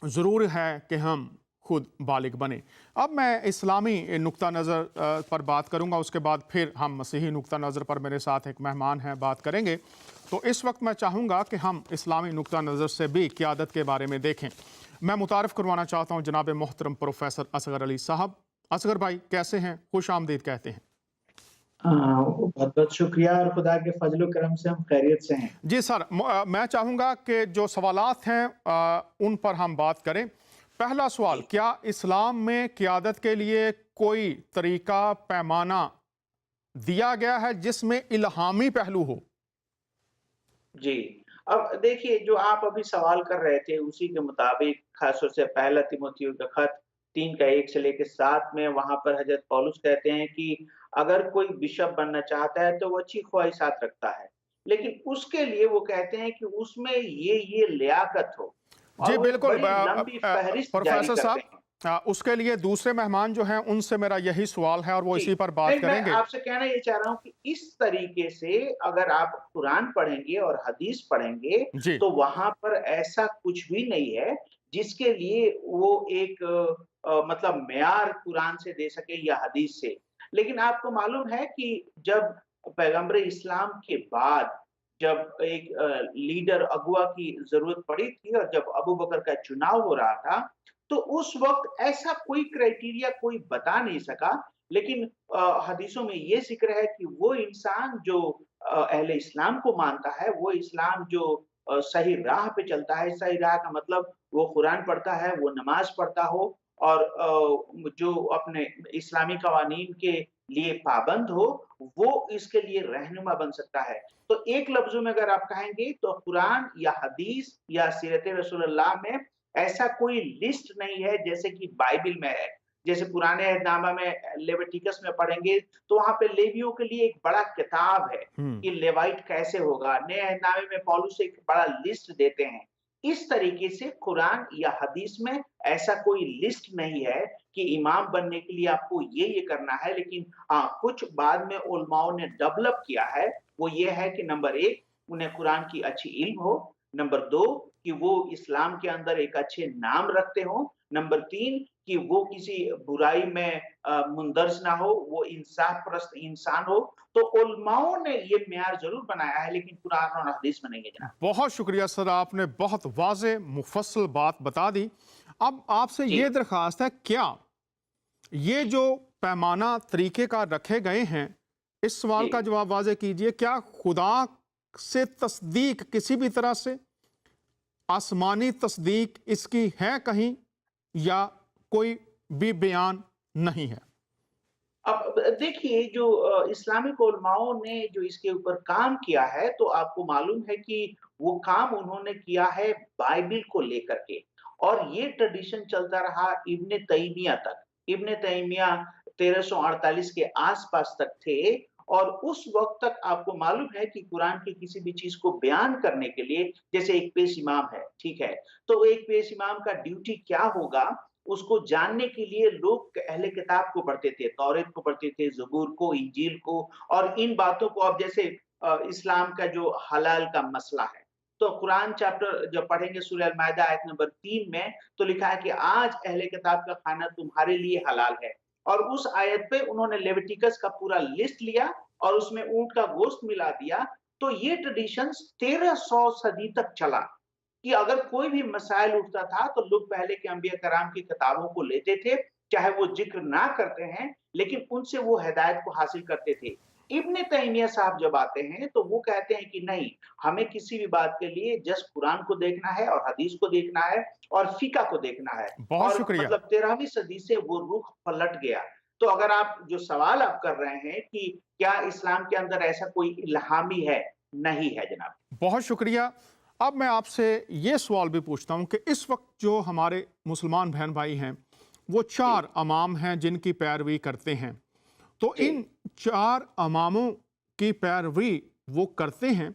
ज़रूर है कि हम खुद बालिग बने। अब मैं इस्लामी नुक्ता नज़र पर बात करूंगा, उसके बाद फिर हम मसीही नुक्ता नज़र पर मेरे साथ एक मेहमान हैं बात करेंगे। तो इस वक्त मैं चाहूँगा कि हम इस्लामी नुक्ता नज़र से भी क़यादत के बारे में देखें। मैं मुतारफ़ करवाना चाहता हूँ जनाब मोहतरम प्रोफेसर असगर अली साहब। असगर भाई कैसे हैं? खुश आमदीद कहते हैं। बहुत बहुत शुक्रिया और खुदा के फजल करम से हम खैरियत से हैं। जी सर, मैं चाहूँगा कि जो सवालात हैं उन पर हम बात करें। पहला सवाल, क्या इस्लाम में क़यादत के लिए कोई तरीका पैमाना दिया गया है जिसमें इल्हामी पहलू हो? जी, अब देखिए जो आप अभी सवाल कर रहे थे उसी के मुताबिक खासतौर से पहला तीमुथियुस का खत 3 का 1 से लेके 7 में वहाँ पर हज़रत पौलुस कहते हैं कि अगर कोई बिशप बनना चाहता है तो वो अच्छी ख्वाहिशात रखता है। लेकिन उसके लिए वो कहते हैं कि उसमें ये लियाकत हो और जी वो एक बिल्कुल। बड़ी लंबी फहरिस्त जारी प्रोफेसर करते साहब, हैं। उसके लिए दूसरे मेहमान जो हैं उनसे मेरा यही सवाल है और वो जी, इसी पर बात नहीं मैं करेंगे। आपसे कहना ये चाह रहा हूँ कि इस तरीके से अगर आप कुरान पढ़ेंगे और हदीस पढ़ेंगे, जी तो वहाँ पर ऐसा कुछ भी नहीं है, जिसके लिए वो एक मतलब मेयार कुरान से दे सके या हदीस से। लेकिन आपको मालूम है कि जब पैगंबर इस्लाम के बाद जब एक लीडर अगुवा की ज़रूरत पड़ी थी और जब अबू बकर का चुनाव हो रहा था, तो उस वक़्त ऐसा कोई क्राइटेरिया कोई बता नहीं सका। लेकिन हदीसों में ये ज़िक्र है कि वो इंसान जो अहले इस्लाम को मानता है, वो इस्लाम जो सही राह पे चलता है, सही राह का मतलब वो कुरान पढ़ता है, वो नमाज़ पढ़ता हो और जो अपने इस्लामी कवानीन के लिए पाबंद हो, वो इसके लिए रहनुमा बन सकता है। तो एक लफ्ज़ों में अगर आप कहेंगे तो कुरान या हदीस या सीरत रसूलुल्लाह में ऐसा कोई लिस्ट नहीं है जैसे कि बाइबिल में है। जैसे पुराने अहदनामा में लेविटिकस में पढ़ेंगे तो वहाँ पे लेवियों के लिए एक बड़ा किताब है हम्म। कि लेवाइट कैसे होगा। नए अहदनामे में पौलुस एक बड़ा लिस्ट देते हैं। इस तरीके से कुरान या हदीस में ऐसा कोई लिस्ट नहीं है कि इमाम बनने के लिए आपको ये करना है। लेकिन हाँ, कुछ बाद में उलमाओं ने डेवलप किया है, वो ये है कि नंबर 1 उन्हें कुरान की अच्छी इल्म हो, नंबर 2 कि वो इस्लाम के अंदर एक अच्छे नाम रखते हों, नंबर 3 कि वो किसी बुराई में मुंदरज ना हो, वो इंसाफ परस्त इंसान हो। तो उलमाओं ने ये मेयार ज़रूर बनाया है, लेकिन कुरान और हदीस में नहीं है जनाब। बहुत शुक्रिया सर, आपने बहुत वाज़ेह मुफस्सल बात बता दी। अब आपसे जी, ये दरख्वास्त है, क्या ये जो पैमाना तरीक़ेकार रखे गए हैं, इस सवाल जी। का जवाब वाज़ेह कीजिए, क्या खुदा से तस्दीक किसी भी तरह से आसमानी तस्दीक इसकी है कहीं, या कोई भी बयान नहीं है? अब देखिए जो इस्लामिक उलमाओं ने जो इसके ऊपर काम किया है, तो आपको मालूम है कि वो काम उन्होंने किया है बाइबिल को लेकर के और ये ट्रेडिशन चलता रहा इब्न तैमिया तक। इब्न तैमिया 1348 के आस-पास तक थे और उस वक़्त तक आपको मालूम है कि कुरान की किसी भी चीज़ को बयान करने के लिए जैसे एक पेश इमाम है, ठीक है? तो एक पेश इमाम का ड्यूटी क्या होगा उसको जानने के लिए लोग अहले किताब को पढ़ते थे, तौरेत को पढ़ते थे, ज़बूर को, इंजील को और इन बातों को अब जैसे इस्लाम का जो हलाल का मसला है, तो कुरान चैप्टर जब पढ़ेंगे सूरह अल-माइदा आयत नंबर 3 में तो लिखा है कि आज अहले किताब का खाना तुम्हारे लिए हलाल है और उस आयत पे उन्होंने लेविटिकस का पूरा लिस्ट लिया और उसमें ऊँट का गोश्त मिला दिया, तो ये ट्रेडिशंस 1300 सदी तक चला। कि अगर कोई भी मसाइल उठता था तो लोग पहले के अंबिया कराम की किताबों को लेते थे, चाहे वो ज़िक्र ना करते हैं, लेकिन उनसे वो हिदायत को हासिल करते थे। इब्न तैमिया साहब जब आते हैं तो वो कहते हैं कि नहीं, हमें किसी भी बात के लिए जस्ट कुरान को देखना है और हदीस को देखना है और फ़िक़्ह को देखना है बहुत और शुक्रिया। मतलब 13वीं सदी से वो रुख पलट गया। तो अगर आप जो सवाल आप कर रहे हैं कि क्या इस्लाम के अंदर ऐसा कोई इल्हामी है? नहीं है जनाब। बहुत शुक्रिया। अब मैं आपसे ये सवाल भी पूछता हूँ कि इस वक्त जो हमारे मुसलमान बहन भाई हैं, वो जी, 4 इमाम हैं जिनकी पैरवी करते हैं। तो जी, इन 4 इमामों की पैरवी वो करते हैं,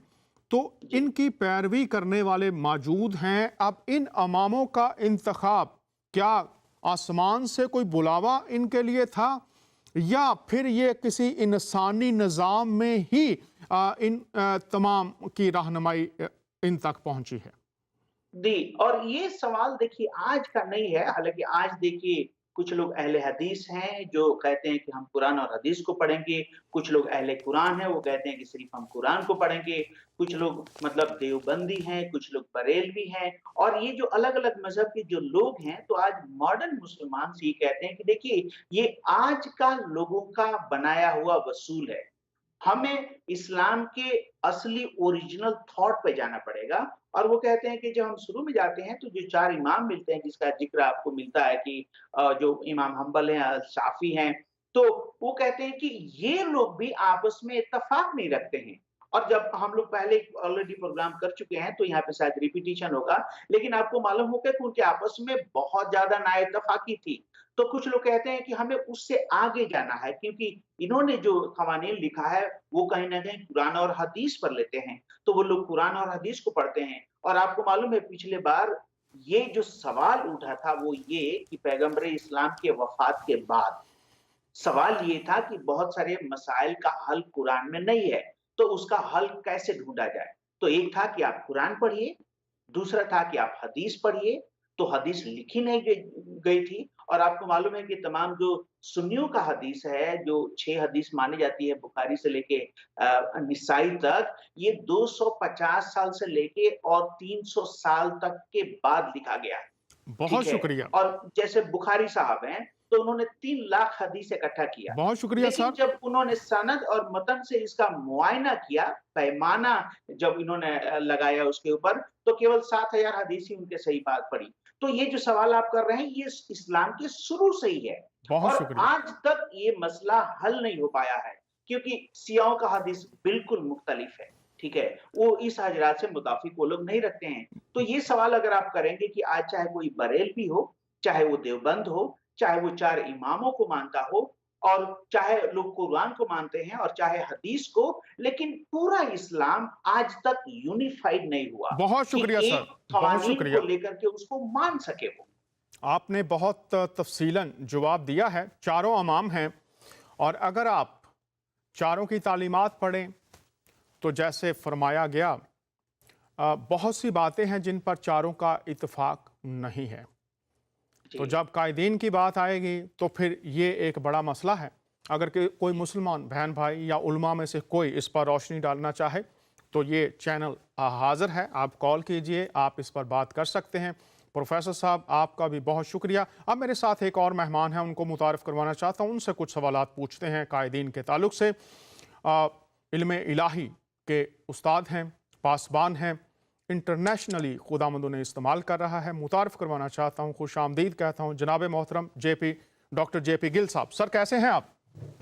तो जी। इनकी पैरवी करने वाले मौजूद हैं। अब इन इमामों का इंतखाब क्या आसमान से कोई बुलावा इनके लिए था, या फिर ये किसी इंसानी निज़ाम में ही इन तमाम की रहनुमाई इन तक पहुंची है? और ये सवाल देखिए आज का नहीं है, हालाँकि आज देखिए कुछ लोग अहले हदीस हैं जो कहते हैं कि हम कुरान और हदीस को पढ़ेंगे, कुछ लोग अहले कुरान हैं वो कहते हैं कि सिर्फ़ हम कुरान को पढ़ेंगे, कुछ लोग मतलब देवबंदी हैं, कुछ लोग बरेलवी हैं और ये जो अलग-अलग मज़हब के जो लोग हैं, तो आज मॉडर्न मुसलमान से ये कहते हैं कि देखिए ये आज का लोगों का बनाया हुआ वसूल है। हमें इस्लाम के असली ओरिजिनल थॉट पे जाना पड़ेगा और वो कहते हैं कि जब हम शुरू में जाते हैं तो जो 4 इमाम मिलते हैं जिसका ज़िक्र आपको मिलता है कि जो इमाम हम्बल हैं, शाफ़ी हैं, तो वो कहते हैं कि ये लोग भी आपस में इत्तेफ़ाक नहीं रखते हैं। और जब हम लोग पहले ऑलरेडी प्रोग्राम कर चुके हैं तो यहाँ पे शायद रिपिटिशन होगा, लेकिन आपको मालूम होगा कि उनके आपस में बहुत ज़्यादा नाइत्तेफ़ाकी थी। तो कुछ लोग कहते हैं कि हमें उससे आगे जाना है क्योंकि इन्होंने जो क़वानीन लिखा है वो कहीं न कहीं कुरान और हदीस पर लेते हैं। तो वो लोग कुरान और हदीस को पढ़ते हैं और आपको मालूम है पिछली बार ये जो सवाल उठा था वो ये कि पैगम्बर इस्लाम के वफ़ात के बाद सवाल ये था कि बहुत सारे मसाइल का हल कुरान में नहीं है, तो उसका हल कैसे ढूँढा जाए? तो एक था कि आप कुरान पढ़िए, दूसरा था कि आप हदीस पढ़िए, तो हदीस लिखी नहीं गई थी और आपको मालूम है कि तमाम जो सुन्नियों का हदीस है, जो 6 हदीस मानी जाती है बुखारी से लेके निसाई तक, ये 250 साल से लेके और 300 साल तक के बाद लिखा गया है। बहुत ठीक है? शुक्रिया। और जैसे बुखारी साहब हैं, तो उन्होंने 3 लाख हदीस इकट्ठा किया। बहुत शुक्रिया लेकिन सर। जब उन्होंने सनद और मतन से इसका मुआयना किया, पैमाना जब इन्होंने लगाया उसके ऊपर, तो केवल 7000 हदीस ही उनके सही बात पड़ी। तो ये जो सवाल आप कर रहे हैं, ये इस्लाम के शुरू से ही है बहुत और शुक्रिया। आज तक ये मसला हल नहीं हो पाया है, क्योंकि शियाओं का हदीस बिल्कुल मुख्तलिफ है। ठीक है? वो इस हजरात से मुताफ़िक वो लोग नहीं रखते हैं। तो ये सवाल अगर आप करेंगे कि आज चाहे कोई बरेलवी हो, चाहे वो देवबंद हो, चाहे वो 4 इमामों को मानता हो और चाहे लोग कुरान को मानते हैं और चाहे हदीस को, लेकिन पूरा इस्लाम आज तक यूनिफाइड नहीं हुआ बहुत कि शुक्रिया सर। एक बहुत क़वानीन शुक्रिया। को लेकर के उसको मान सके वो। आपने बहुत तफ़सीलन जवाब दिया है। चारों इमाम हैं और अगर आप चारों की तालीमात पढ़ें तो जैसे फरमाया गया बहुत सी बातें हैं जिन पर चारों का इत्तेफाक नहीं है। तो जी। जब कायदीन की बात आएगी तो फिर ये एक बड़ा मसला है। अगर कोई मुसलमान बहन भाई या उलमा में से कोई इस पर रोशनी डालना चाहे तो ये चैनल हाज़िर है। आप कॉल कीजिए, आप इस पर बात कर सकते हैं। प्रोफेसर साहब आपका भी बहुत शुक्रिया। अब मेरे साथ एक और मेहमान हैं, उनको मुतारफ़ करवाना चाहता हूँ, उनसे कुछ सवालात पूछते हैं कायदीन के ताल्लुक़ से। इल्म इलाही के उस्ताद हैं, पासबान हैं, इंटरनेशनली खुदावंद उन्हें इस्तेमाल कर रहा है। मुतारफ़ करवाना चाहता हूँ, खुश आमदीद कहता हूँ जनाब मोहतरम डॉक्टर JP गिल साहब। सर कैसे हैं आप?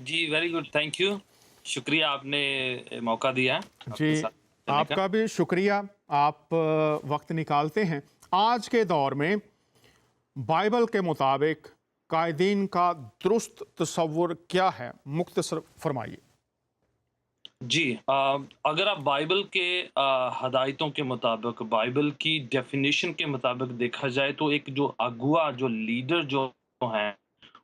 जी, वेरी गुड, थैंक यू। शुक्रिया आपने मौका दिया आपके जी, साथ करने का। आपका भी शुक्रिया, आप वक्त निकालते हैं। आज के दौर में बाइबल के मुताबिक कायदीन का दुरुस्त तस्वुर क्या है, मुख्तसर फरमाइए। जी, अगर आप बाइबल के हदायतों के मुताबिक, बाइबल की डेफिनेशन के मुताबिक देखा जाए तो एक जो अगुआ, जो लीडर जो हैं,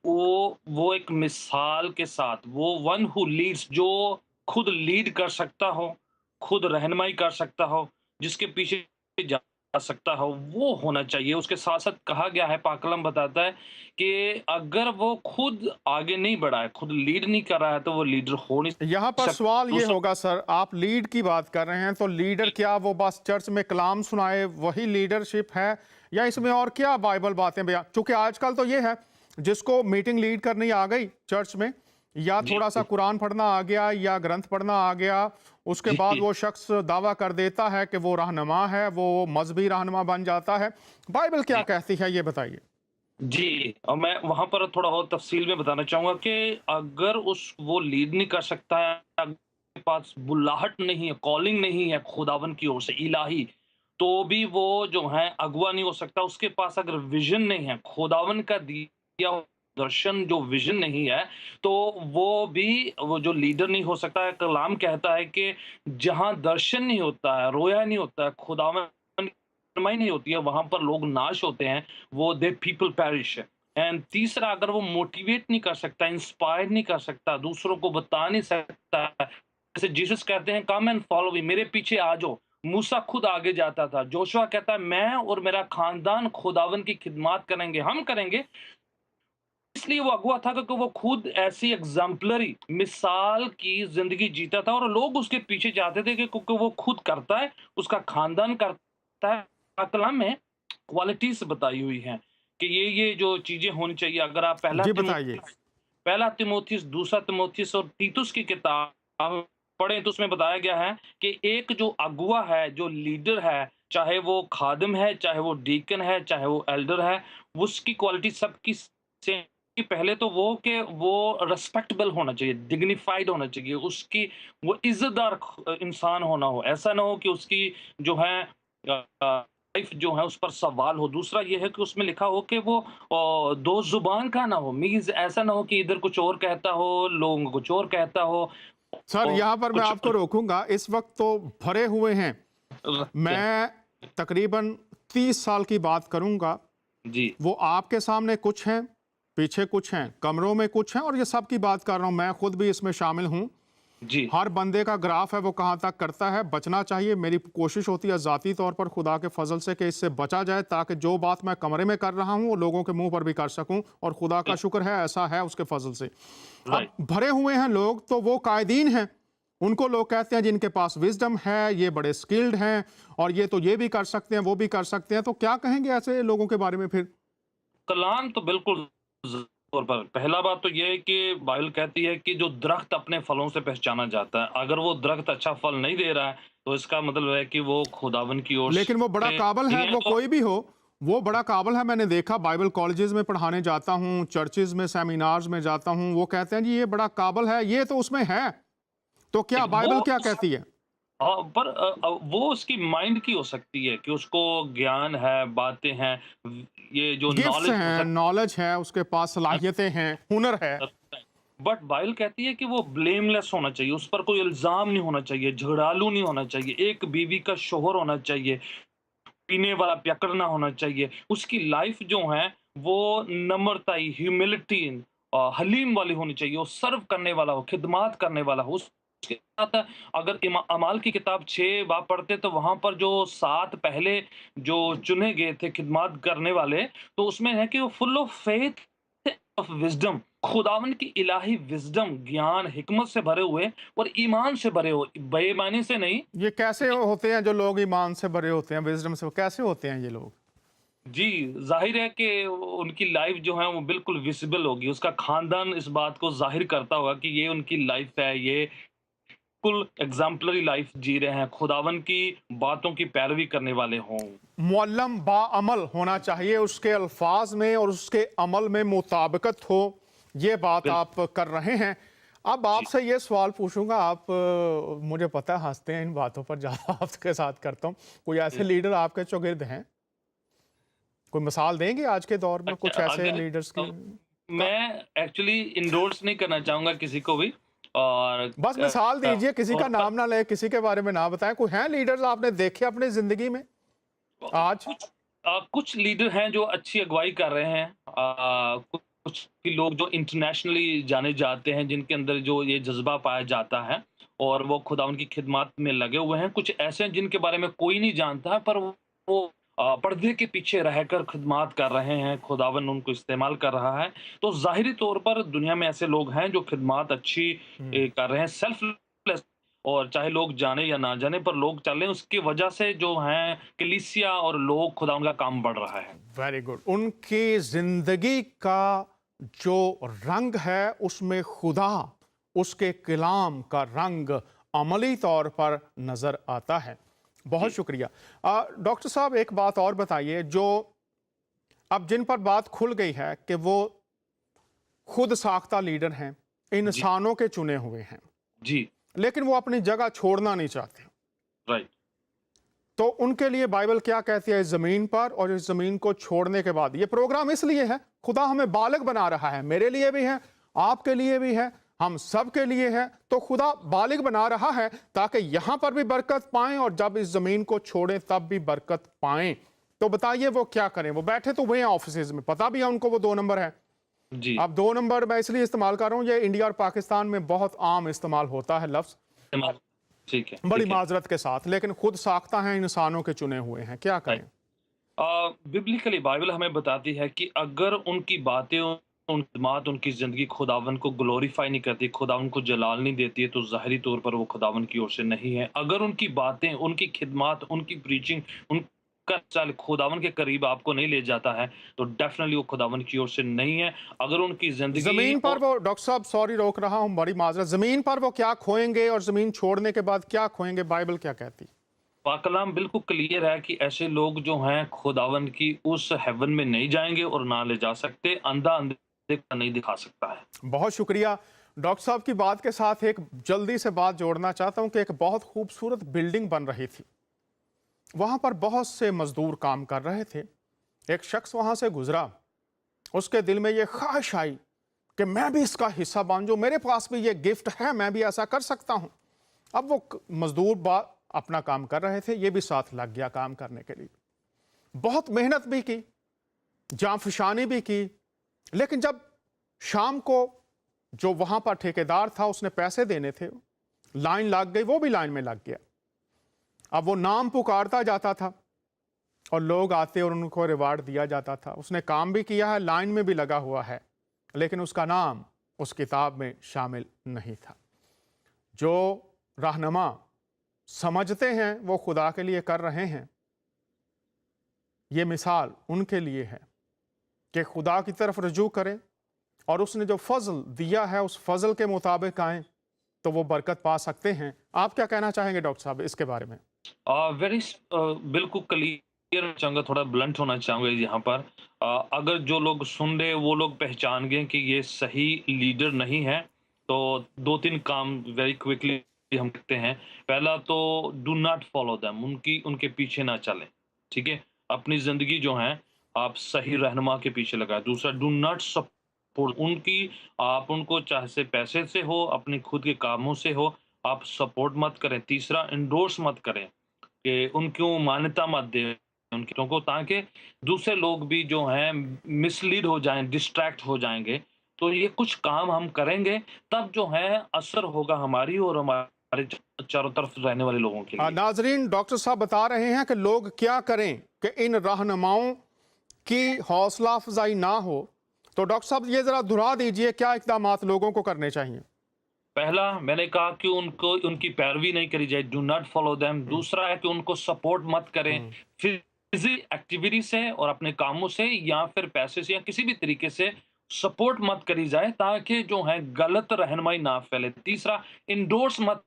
वो एक मिसाल के साथ, वो वन हू लीड्स, जो खुद लीड कर सकता हो, खुद रहनुमाई कर सकता हो, जिसके पीछे जा सकता हो, वो होना चाहिए। उसके साथ-साथ कहा गया है, पाक कलाम बताता है कि अगर वो खुद आगे नहीं बढ़ा है, खुद लीड नहीं कर रहा है, तो वो लीडर हो नहीं यहाँ पर सकता। सवाल ये दूसरा होगा सर, आप लीड की बात कर रहे हैं तो लीडर क्या वो बस चर्च में कलाम सुनाए वही लीडरशिप है, या इसमें और क्या बाइबल बातें बयान? चूंकि आजकल तो ये है जिसको मीटिंग लीड करनी आ गई चर्च में, या जी, थोड़ा सा कुरान पढ़ना आ गया या ग्रंथ पढ़ना आ गया, उसके बाद जी। वो शख्स दावा कर देता है कि वो रहनुमा है, वो मजहबी रहनुमा बन जाता है। बाइबल क्या जी, कहती है ये बताइए। जी, और मैं वहाँ पर थोड़ा और तफ़सील में बताना चाहूँगा कि अगर वो लीड नहीं कर सकता है, अगर पास बुलाहट नहीं है, कॉलिंग नहीं है खुदावन की ओर से इलाही, तो भी वो जो है अगुआ नहीं हो सकता। उसके पास अगर विज़न नहीं है, खुदावन का दिया हुआ दर्शन जो विज़न नहीं है, तो वो जो लीडर नहीं हो सकता है। कलाम कहता है कि जहाँ दर्शन नहीं होता है, रोया नहीं होता है, खुदावन की रहनुमाई नहीं होती है, वहाँ पर लोग नाश होते हैं, वो दे पीपल पेरिश है। एंड तीसरा, अगर वो मोटिवेट नहीं कर सकता, इंस्पायर नहीं कर सकता, दूसरों को बता नहीं सकता, जैसे जीसस कहते हैं कम एंड फॉलो मी, मेरे पीछे आ जाओ। मूसा खुद आगे जाता था, जोशुआ कहता है मैं और मेरा खानदान खुदावन की खिदमत करेंगे, हम करेंगे। इसलिए वो अगुआ था क्योंकि वो खुद ऐसी एग्जाम्पलरी मिसाल की जिंदगी जीता था और लोग उसके पीछे जाते थे कि क्योंकि वो खुद करता है, उसका खानदान करता है। कलाम में क्वालिटीज बताई हुई हैं कि ये जो चीजें होनी चाहिए। अगर आप जी बताइए। पहला तिमोथियस, दूसरा तिमोथियस और तीतुस की किताब पढ़ें तो उसमें बताया गया है कि एक जो अगुआ है, जो लीडर है, चाहे वो खादिम है, चाहे वो डीकन है, चाहे वो एल्डर है, उसकी क्वालिटी सबकी सेम। कि पहले तो वो कि वो रिस्पेक्टेबल होना चाहिए, डिग्निफाइड होना चाहिए, उसकी वो इज्जतदार इंसान होना हो। ऐसा ना हो कि उसकी जो है लाइफ जो है उस पर सवाल हो। दूसरा ये है कि उसमें लिखा हो कि वो दो जुबान का ना हो, मीन्स ऐसा ना हो कि इधर कुछ और कहता हो, लोगों को कुछ और कहता हो। सर और यहाँ पर मैं कुछ आपको रोकूंगा, इस वक्त तो भरे हुए हैं। मैं तकरीबन 30 साल की बात करूंगा। जी वो आपके सामने कुछ हैं, पीछे कुछ हैं, कमरों में कुछ हैं, और ये सब की बात कर रहा हूं, मैं खुद भी इसमें शामिल हूं। जी हर बंदे का ग्राफ है वो कहां तक करता है। बचना चाहिए, मेरी कोशिश होती है ज़ाती तौर पर खुदा के फजल से कि इससे बचा जाए, ताकि जो बात मैं कमरे में कर रहा हूं वो लोगों के मुंह पर भी कर सकूं, और खुदा का शुक्र है ऐसा है उसके फजल से। अब राइट भरे हुए हैं लोग, तो वो कायदीन हैं, उनको लोग कहते हैं जिनके पास विजडम है, ये बड़े स्किल्ड हैं, और ये तो ये भी कर सकते हैं, वो भी कर सकते हैं। तो क्या कहेंगे ऐसे लोगों के बारे में फिर? कलाम तो बिल्कुल तौर पर पहला बात तो ये है कि बाइबल कहती है कि जो दरख्त अपने फलों से पहचाना जाता है। अगर वो दरख्त अच्छा फल नहीं दे रहा है तो इसका मतलब है कि वो खुदावन की ओर लेकिन वो बड़ा से काबिल नहीं है, है। वो तो कोई भी हो, वो बड़ा काबिल है। मैंने देखा, बाइबल कॉलेजेस में पढ़ाने जाता हूँ, चर्चेज में, सेमिनार्स में जाता हूँ, वो कहते हैं जी ये बड़ा काबिल है, ये तो उसमें है। तो क्या बाइबल वो क्या कहती है? पर वो उसकी माइंड की हो सकती है कि उसको ज्ञान है, बातें हैं, ये जो गिफ्ट्स नॉलेज हो हैं, सकती नॉलेज है, उसके पास सलाहियतें हैं, हुनर है। है। बट बाइबल कहती है कि वो ब्लेमलेस होना चाहिए, उस पर कोई इल्जाम नहीं होना चाहिए, झगड़ालू नहीं होना चाहिए, एक बीवी का शोहर होना चाहिए, पीने वाला पियक्कड़ ना होना चाहिए। उसकी लाइफ जो है वो नम्रताई, ह्यूमिलिटी, हलीम वाली होनी चाहिए, वो सर्व करने वाला हो, खिदमत करने वाला हो। उसके साथ अगर अमाल की किताब 6 बाब पढ़ते तो वहां पर जो 7 पहले जो चुने गए थे खिदमत करने वाले, तो उसमें है कि वो full of faith of wisdom, खुदावन की इलाही विजडम, ज्ञान, हिकमत से भरे हुए और ईमान से भरे हुए, बेईमानी से नहीं। ये कैसे होते हैं जो लोग ईमान से भरे होते हैं, विजडम से, कैसे होते हैं ये लोग? जी, ज़ाहिर है कि उनकी लाइफ़ जो है वो बिल्कुल विज़िबल होगी, उसका ख़ानदान इस बात को ज़ाहिर करता होगा कि ये उनकी लाइफ़ है, ये कुल एग्ज़ाम्पलरी लाइफ़ जी रहे हैं, खुदावन की बातों की पैरवी करने वाले हों। मुअल्लम बाअमल होना चाहिए, उसके अल्फाज में और उसके अमल में मुताबिकत हो, ये बात बिल आप कर रहे हैं। अब जी, आपसे ये सवाल पूछूंगा, आप मुझे पता है हंसते हैं इन बातों पर, ज़्यादा आपके साथ करता हूँ। कोई ऐसे जी। लीडर आपके चौगिर्द हैं? कोई मिसाल देंगे आज के दौर में अच्छा, कुछ ऐसे अगर लीडर्स की? मैं एक्चुअली इंडोर्स नहीं करना चाहूँगा किसी को भी, और बस मिसाल दीजिए, किसी का और नाम ना ले, किसी के बारे में ना बताएं। कोई हैं लीडर्स आपने देखे अपनी जिंदगी में आज? कुछ लीडर हैं जो अच्छी अगुवाई कर रहे हैं। कुछ भी लोग जो इंटरनेशनली जाने जाते हैं, जिनके अंदर जो ये जज़्बा पाया जाता है और वो खुदा उनकी खिदमत में लगे हुए हैं। कुछ ऐसे हैं जिनके बारे में कोई नहीं जानता है, पर वो पर्दे के पीछे रहकर खिदमत कर रहे हैं, खुदावन उनको इस्तेमाल कर रहा है। तो ज़ाहिरी तौर पर दुनिया में ऐसे लोग हैं जो खिदमत अच्छी कर रहे हैं, सेल्फलेस, और चाहे लोग जाने या ना जाने पर लोग चलें, उसकी वजह से जो है कलीसिया और लोग खुदा उनका काम बढ़ रहा है। Very good. उनकी जिंदगी का जो रंग है उसमें खुदा, उसके कलाम का रंग अमली तौर पर नजर आता है। बहुत जी, शुक्रिया। डॉक्टर साहब एक बात और बताइए, जो अब जिन पर बात खुल गई है कि वो खुद साख्ता लीडर हैं, जी, इंसानों के चुने हुए हैं, जी, लेकिन वो अपनी जगह छोड़ना नहीं चाहते, राइट, तो उनके लिए बाइबल क्या कहती है इस ज़मीन पर और इस ज़मीन को छोड़ने के बाद? ये प्रोग्राम इसलिए है, खुदा हमें बालग बना रहा है, मेरे लिए भी है, आपके लिए भी है, हम सब के लिए है। तो खुदा बालिग बना रहा है ताकि यहाँ पर भी बरकत पाएं और जब इस ज़मीन को छोड़ें तब भी बरकत पाएं। तो बताइए वो क्या करें? वो बैठे तो हुए हैं ऑफिसेज में, पता भी है उनको वो 2 नंबर है। जी। अब 2 नंबर मैं इसलिए इस्तेमाल कर रहा हूँ, ये इंडिया और पाकिस्तान में बहुत आम इस्तेमाल होता है लफ्ज़, ठीक है, बड़ी ठीक है। माजरत के साथ, लेकिन खुद साख्ता हैं, इंसानों के चुने हुए हैं, क्या करें? बिब्लिकली बाइबल हमें बताती है कि अगर उनकी बातें, उन खिदमत, उनकी ज़िंदगी खुदावन को ग्लोरीफाई नहीं करती, खुदावन को जलाल नहीं देती है, तो ज़ाहिरी तौर पर वो खुदावन की ओर से नहीं है। अगर उनकी बातें, उनकी खिदमत, उनकी प्रीचिंग, उनका चल खुदावन के करीब आपको नहीं ले जाता है, तो डेफिनेटली वो खुदावन की ओर से नहीं है। अगर उनकी ज़िंदगी ज़मीन पर और वो, डॉक्टर साहब सॉरी रोक रहा हूँ, बड़ी माजरत, ज़मीन पर वो क्या खोएंगे और ज़मीन छोड़ने के बाद क्या खोएंगे, बाइबल क्या कहती? पाक कलाम बिल्कुल क्लियर है कि ऐसे लोग जो हैं खुदावन की उस हेवन में नहीं जाएँगे और ना ले जा सकते। अंधा अंधे को नहीं दिखा सकता है। बहुत शुक्रिया। डॉक्टर साहब की बात के साथ एक जल्दी से बात जोड़ना चाहता हूँ कि एक बहुत खूबसूरत बिल्डिंग बन रही थी, वहाँ पर बहुत से मजदूर काम कर रहे थे। एक शख्स वहाँ से गुजरा, उसके दिल में ये ख्वाहिश आई कि मैं भी इसका हिस्सा बन जाऊँ, मेरे पास भी ये गिफ्ट है, मैं भी ऐसा कर सकता हूँ। अब वो मजदूर अपना काम कर रहे थे, ये भी साथ लग गया काम करने के लिए। बहुत मेहनत भी की, जांफशानी भी की, लेकिन जब शाम को जो वहाँ पर ठेकेदार था उसने पैसे देने थे, लाइन लग गई, वो भी लाइन में लग गया। अब वो नाम पुकारता जाता था और लोग आते और उनको रिवार्ड दिया जाता था। उसने काम भी किया है, लाइन में भी लगा हुआ है, लेकिन उसका नाम उस किताब में शामिल नहीं था। जो रहनुमा समझते हैं वो खुदा के लिए कर रहे हैं, ये मिसाल उनके लिए है कि खुदा की तरफ रजू करें और उसने जो फजल दिया है उस फजल के मुताबिक आएँ तो वो बरकत पा सकते हैं। आप क्या कहना चाहेंगे डॉक्टर साहब इसके बारे में? बिल्कुल क्लियर चाहूँगा, थोड़ा ब्लंट होना चाहूँगा यहाँ पर। अगर जो लोग सुन रहे हैं वो लोग पहचान गए कि ये सही लीडर नहीं है, तो 2-3 काम वेरी क्विकली हम करते हैं। पहला तो डू नॉट फॉलो देम, उनके पीछे ना चलें, ठीक है? अपनी ज़िंदगी जो है आप सही रहनुमा के पीछे लगाएँ। दूसरा, डू नॉट सपोर्ट आप उनको चाहे से पैसे से हो, अपने खुद के कामों से हो, आप सपोर्ट मत करें। तीसरा, एंडोर्स मत करें कि उनको मान्यता मत दें उनको, ताकि दूसरे लोग भी जो हैं मिसलीड हो जाएँ, डिस्ट्रैक्ट हो जाएँगे। तो ये कुछ काम हम करेंगे तब जो है असर होगा हमारी और हमारे चारों तरफ रहने वाले लोगों के लिए। नाजरीन, डॉक्टर साहब बता रहे हैं कि लोग क्या करें कि इन रहनुमाओं की हौसला अफजाई ना हो। तो डॉक्टर साहब ये ज़रा दोहरा दीजिए, क्या इक़दामात लोगों को करने चाहिए? पहला, मैंने कहा कि उनकी पैरवी नहीं करी जाए, डू नॉट फॉलो देम। दूसरा है कि उनको सपोर्ट मत करें फिजिकल एक्टिविटी से और अपने कामों से, या फिर पैसे से, या किसी भी तरीके से सपोर्ट मत करी जाए ताकि जो है गलत रहनुमाई ना फैले। तीसरा, इंडोर्स मत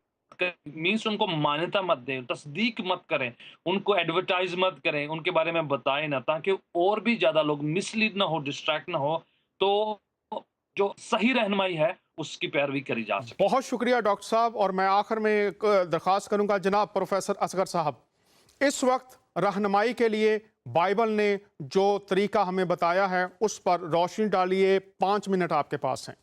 मीन्स उनको मान्यता मत दें, तस्दीक मत करें, उनको एडवर्टाइज मत करें, उनके बारे में बताएं ना, ताकि और भी ज्यादा लोग मिसलीड ना हो, डिस्ट्रैक्ट ना हो, तो जो सही रहनुमाई है उसकी पैरवी करी जा सके। बहुत शुक्रिया डॉक्टर साहब। और मैं आखिर में एक दरख्वास्त करूंगा, जनाब प्रोफेसर असगर साहब, इस वक्त रहनुमाई के लिए बाइबल ने जो तरीका हमें बताया है उस पर रोशनी डालिए। 5 मिनट आपके पास हैं।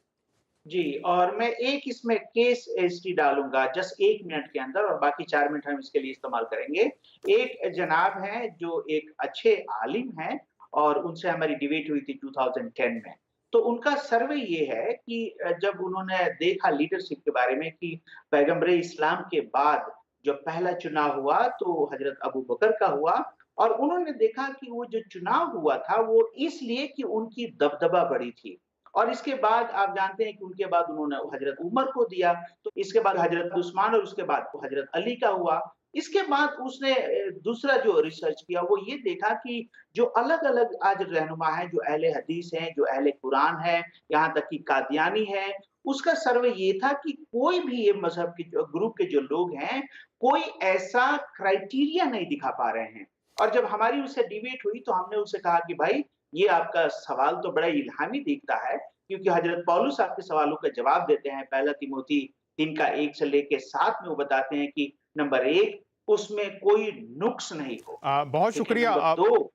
जी, और मैं एक इसमें केस एसटी डालूंगा जस्ट 1 मिनट के अंदर, और बाकी 4 मिनट हम इसके लिए इस्तेमाल करेंगे। एक जनाब हैं जो एक अच्छे आलिम हैं और उनसे हमारी डिबेट हुई थी 2010 में। तो उनका सर्वे ये है कि जब उन्होंने देखा लीडरशिप के बारे में कि पैगंबरे इस्लाम के बाद जो पहला चुनाव हुआ तो हजरत अबू बकर का हुआ, और उन्होंने देखा कि वो जो चुनाव हुआ था वो इसलिए कि उनकी दबदबा बड़ी थी। और इसके बाद आप जानते हैं कि उनके बाद उन्होंने हजरत उमर को दिया, तो इसके बाद हजरत उस्मान, और उसके बाद हजरत अली का हुआ। इसके बाद उसने दूसरा जो रिसर्च किया वो ये देखा कि जो अलग-अलग आज रहनुमा हैं, जो अहले हदीस हैं, जो अहले कुरान है, यहाँ तक कि कादियानी है, उसका सर्वे ये था कि कोई भी ये मज़हब के जो ग्रुप के जो लोग हैं, कोई ऐसा क्राइटेरिया नहीं दिखा पा रहे हैं। और जब हमारी उससे डिबेट हुई तो हमने उससे कहा कि भाई ये आपका सवाल तो बड़ा इल्हामी दिखता है, क्योंकि हजरत पौलुस आपके सवालों का जवाब देते हैं। पहला तिमोथी 3 का 1 से लेके 7 में वो बताते हैं कि नंबर 1 उसमें कोई नुक्स नहीं हो। बहुत शुक्रिया। नंबर 2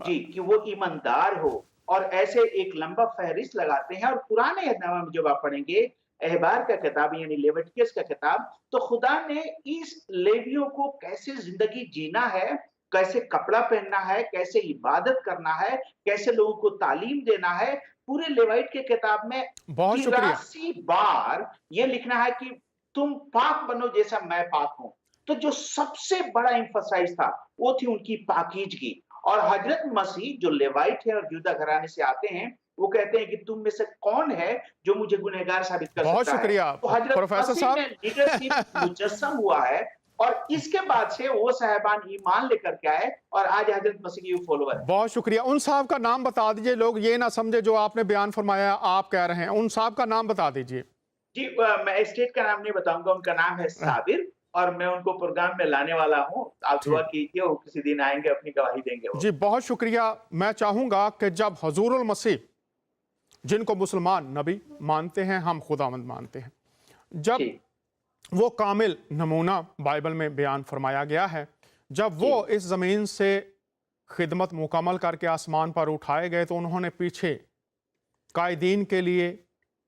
जी, कि वो ईमानदार हो, और ऐसे एक लंबा फहरिस्त लगाते हैं। और पुराने अहदनामा में जब आप पढ़ेंगे, अहबार का किताब यानी लेविटिकस का किताब, तो खुदा ने इस लेवियों को कैसे जिंदगी जीना है कैसे कपड़ा पहनना है, कैसे इबादत करना है, कैसे लोगों को तालीम देना है। पूरे लेवाइट के किताब में बहुत शुक्रिया। 83 बार ये लिखना है कि तुम पाक बनो जैसा मैं पाक हूं। तो जो सबसे बड़ा एम्फसाइज था वो थी उनकी पाकीजगी। और हजरत मसीह जो लेवाइट है और यूदा घराने से आते हैं, वो कहते हैं कि तुम में से कौन है जो मुझे गुनहगार साबित कर बहुत सकता है। शुक्रिया तो हजरत प्रोफेसर मसीह में साहब। लीडरशिप मुजस्सम हुआ है और इसके बाद से वो साहबान ईमान लेकर के आए और आज हजरत मसीह के फॉलोअर हैं। बहुत शुक्रिया। उन साहब का नाम बता दीजिए, लोग ये ना समझे जो आपने बयान फरमाया आप कह रहे हैं। उन साहब का नाम बता दीजिए। जी मैं स्टेट का नाम नहीं बताऊंगा, उनका नाम है साबिर और मैं उनको प्रोग्राम में लाने वाला हूं। आप दुआ कीजिए, वो किसी दिन आएंगे, अपनी गवाही देंगे वो। जी बहुत शुक्रिया। मैं चाहूंगा कि जब हजूरुल मसीह, जिनको मुसलमान नबी मानते हैं, हम खुदावंद मानते हैं, जब जी वो कामिल नमूना बाइबल में बयान फरमाया गया है, जब वो इस ज़मीन से खिदमत मुकम्मल करके आसमान पर उठाए गए, तो उन्होंने पीछे कायदीन के लिए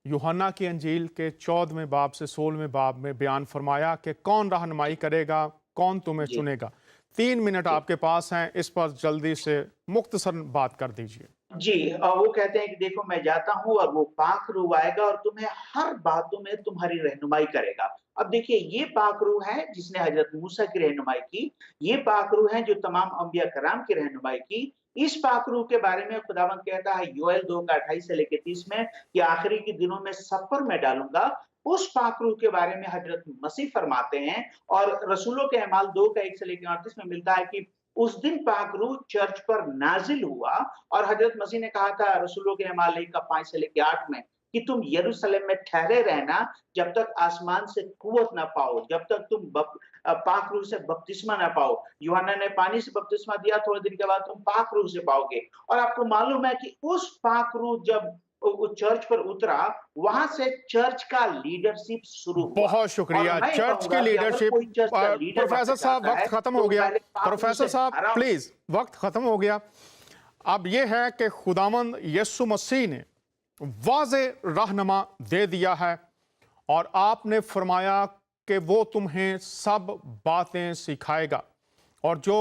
यूहन्ना की अंजील के 14वें बाब से 16वें बाब में बयान फरमाया कि कौन रहनुमाई करेगा, कौन तुम्हें जी चुनेगा। 3 मिनट जी आपके पास हैं, इस पर जल्दी से मुख्तसर बात कर दीजिए। जी वो कहते हैं कि देखो मैं जाता हूँ और वो पाक रूह आएगा और तुम्हें हर बातों में तुम्हारी रहनुमाई करेगा। अब देखिए ये पाक रूह है जिसने हजरत मूसा की रहनुमाई की, ये पाक रूह है जो तमाम अंबिया कराम की रहनुमाई की। इस पाक रूह के बारे में खुदावंद कहता है योएल 2 का 28 से लेकर 30 में कि आखिरी के दिनों में सब पर मैं डालूंगा। उस पाक रूह के बारे में हजरत मसीह फरमाते हैं और रसूलों के अमाल 2 का 1 से लेकर 38 में मिलता है कि उस दिन पाक रूह चर्च पर नाजिल हुआ और हजरत मसीह ने कहा था रसूलों के अमाल 1 का 5 से लेकर 8 में कि तुम यरूशलेम में ठहरे रहना जब तक आसमान से कुव्वत ना पाओ, जब तक तुम पाक रूह से बपतिस्मा ना पाओ। यूहन्ना ने पानी से बपतिस्मा दिया, थोड़े दिन के बाद तुम पाक रूह से पाओगे। और आपको मालूम है कि उस पाक रूह जब वो चर्च पर उतरा, वहां से चर्च का लीडरशिप शुरू हुआ। बहुत शुक्रिया। और मैं चर्च की कहूंगा कि अगर लीडरशिप, कोई चर्च का लीडर प्रोफेसर बनना साहब चाहता है, वक्त खत्म तो हो गया। पहले पाक रूह प्रोफेसर से साहब भरा प्लीज, वक्त खत्म हो गया। अब यह है कि खुदावंद यीशु मसीह ने वाज़े रहनुमा दे दिया है और आपने फरमाया कि वो तुम्हें सब बातें सिखाएगा। और जो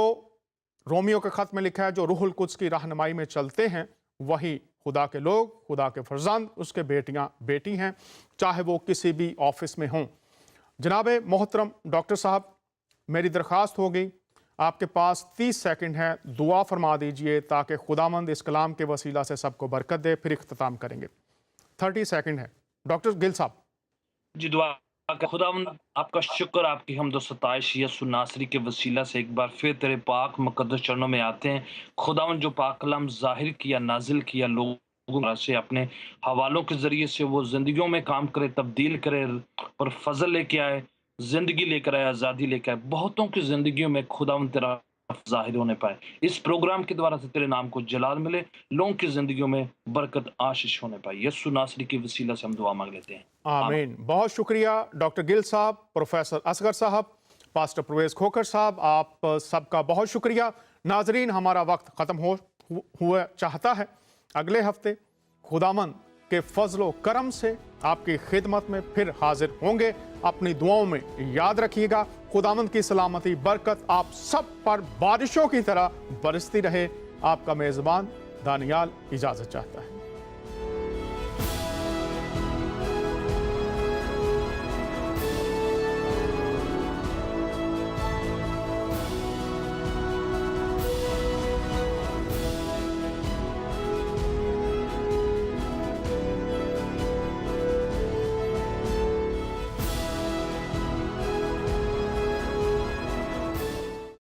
रोमियो के खत में लिखा है, जो रूहुल कुद्स की रहनुमाई में चलते हैं वही खुदा के लोग, खुदा के फर्जंद, उसके बेटियां बेटी हैं, चाहे वो किसी भी ऑफिस में हों। जनाब मोहतरम डॉक्टर साहब, मेरी दरख्वास्त होगी, आपके पास 30 सेकंड है, दुआ फरमा दीजिए ताकि खुदामंद इस कलाम के वसीला से सबको बरकत दे, फिर इख्तिताम करेंगे। 30 सेकंड है डॉक्टर गिल साहब। जी दुआ। खुदावंद आपका शुक्र, आपकी हम्द व सताइश यीशु नासरी के वसीला से एक बार फिर तेरे पाक मुकद्दस चरणों में आते हैं। खुदावंद जो पाक कलाम जाहिर किया, नाजिल किया, लोगों से अपने हवालों के जरिए से वो जिंदगियों में काम करे, तब्दील करे और फजल लेके आए, जिंदगी लेकर आए, आज़ादी लेकर आए। बहुतों की जिंदगियों में खुदावंद तेरा जाहिर होने पाए। इस प्रोग्राम के द्वारा से तेरे नाम को जलाल मिले, लोगों की जिंदगियों में बरकत आशीष होने पाए। यीशु नासरी की वसीला से हम दुआ मांग लेते हैं, आमीन। बहुत शुक्रिया डॉक्टर गिल साहब, प्रोफेसर असगर साहब, पास्टर परवेज खोखर साहब, आप सबका बहुत शुक्रिया। नाजरीन, हमारा वक्त ख़त्म हुआ चाहता है। अगले हफ्ते खुदामंद के फजलो करम से आपकी खिदमत में फिर हाजिर होंगे। अपनी दुआओं में याद रखिएगा। खुदामंद की सलामती बरकत आप सब पर बारिशों की तरह बरसती रहे। आपका मेज़बान दानियाल इजाज़त चाहता है।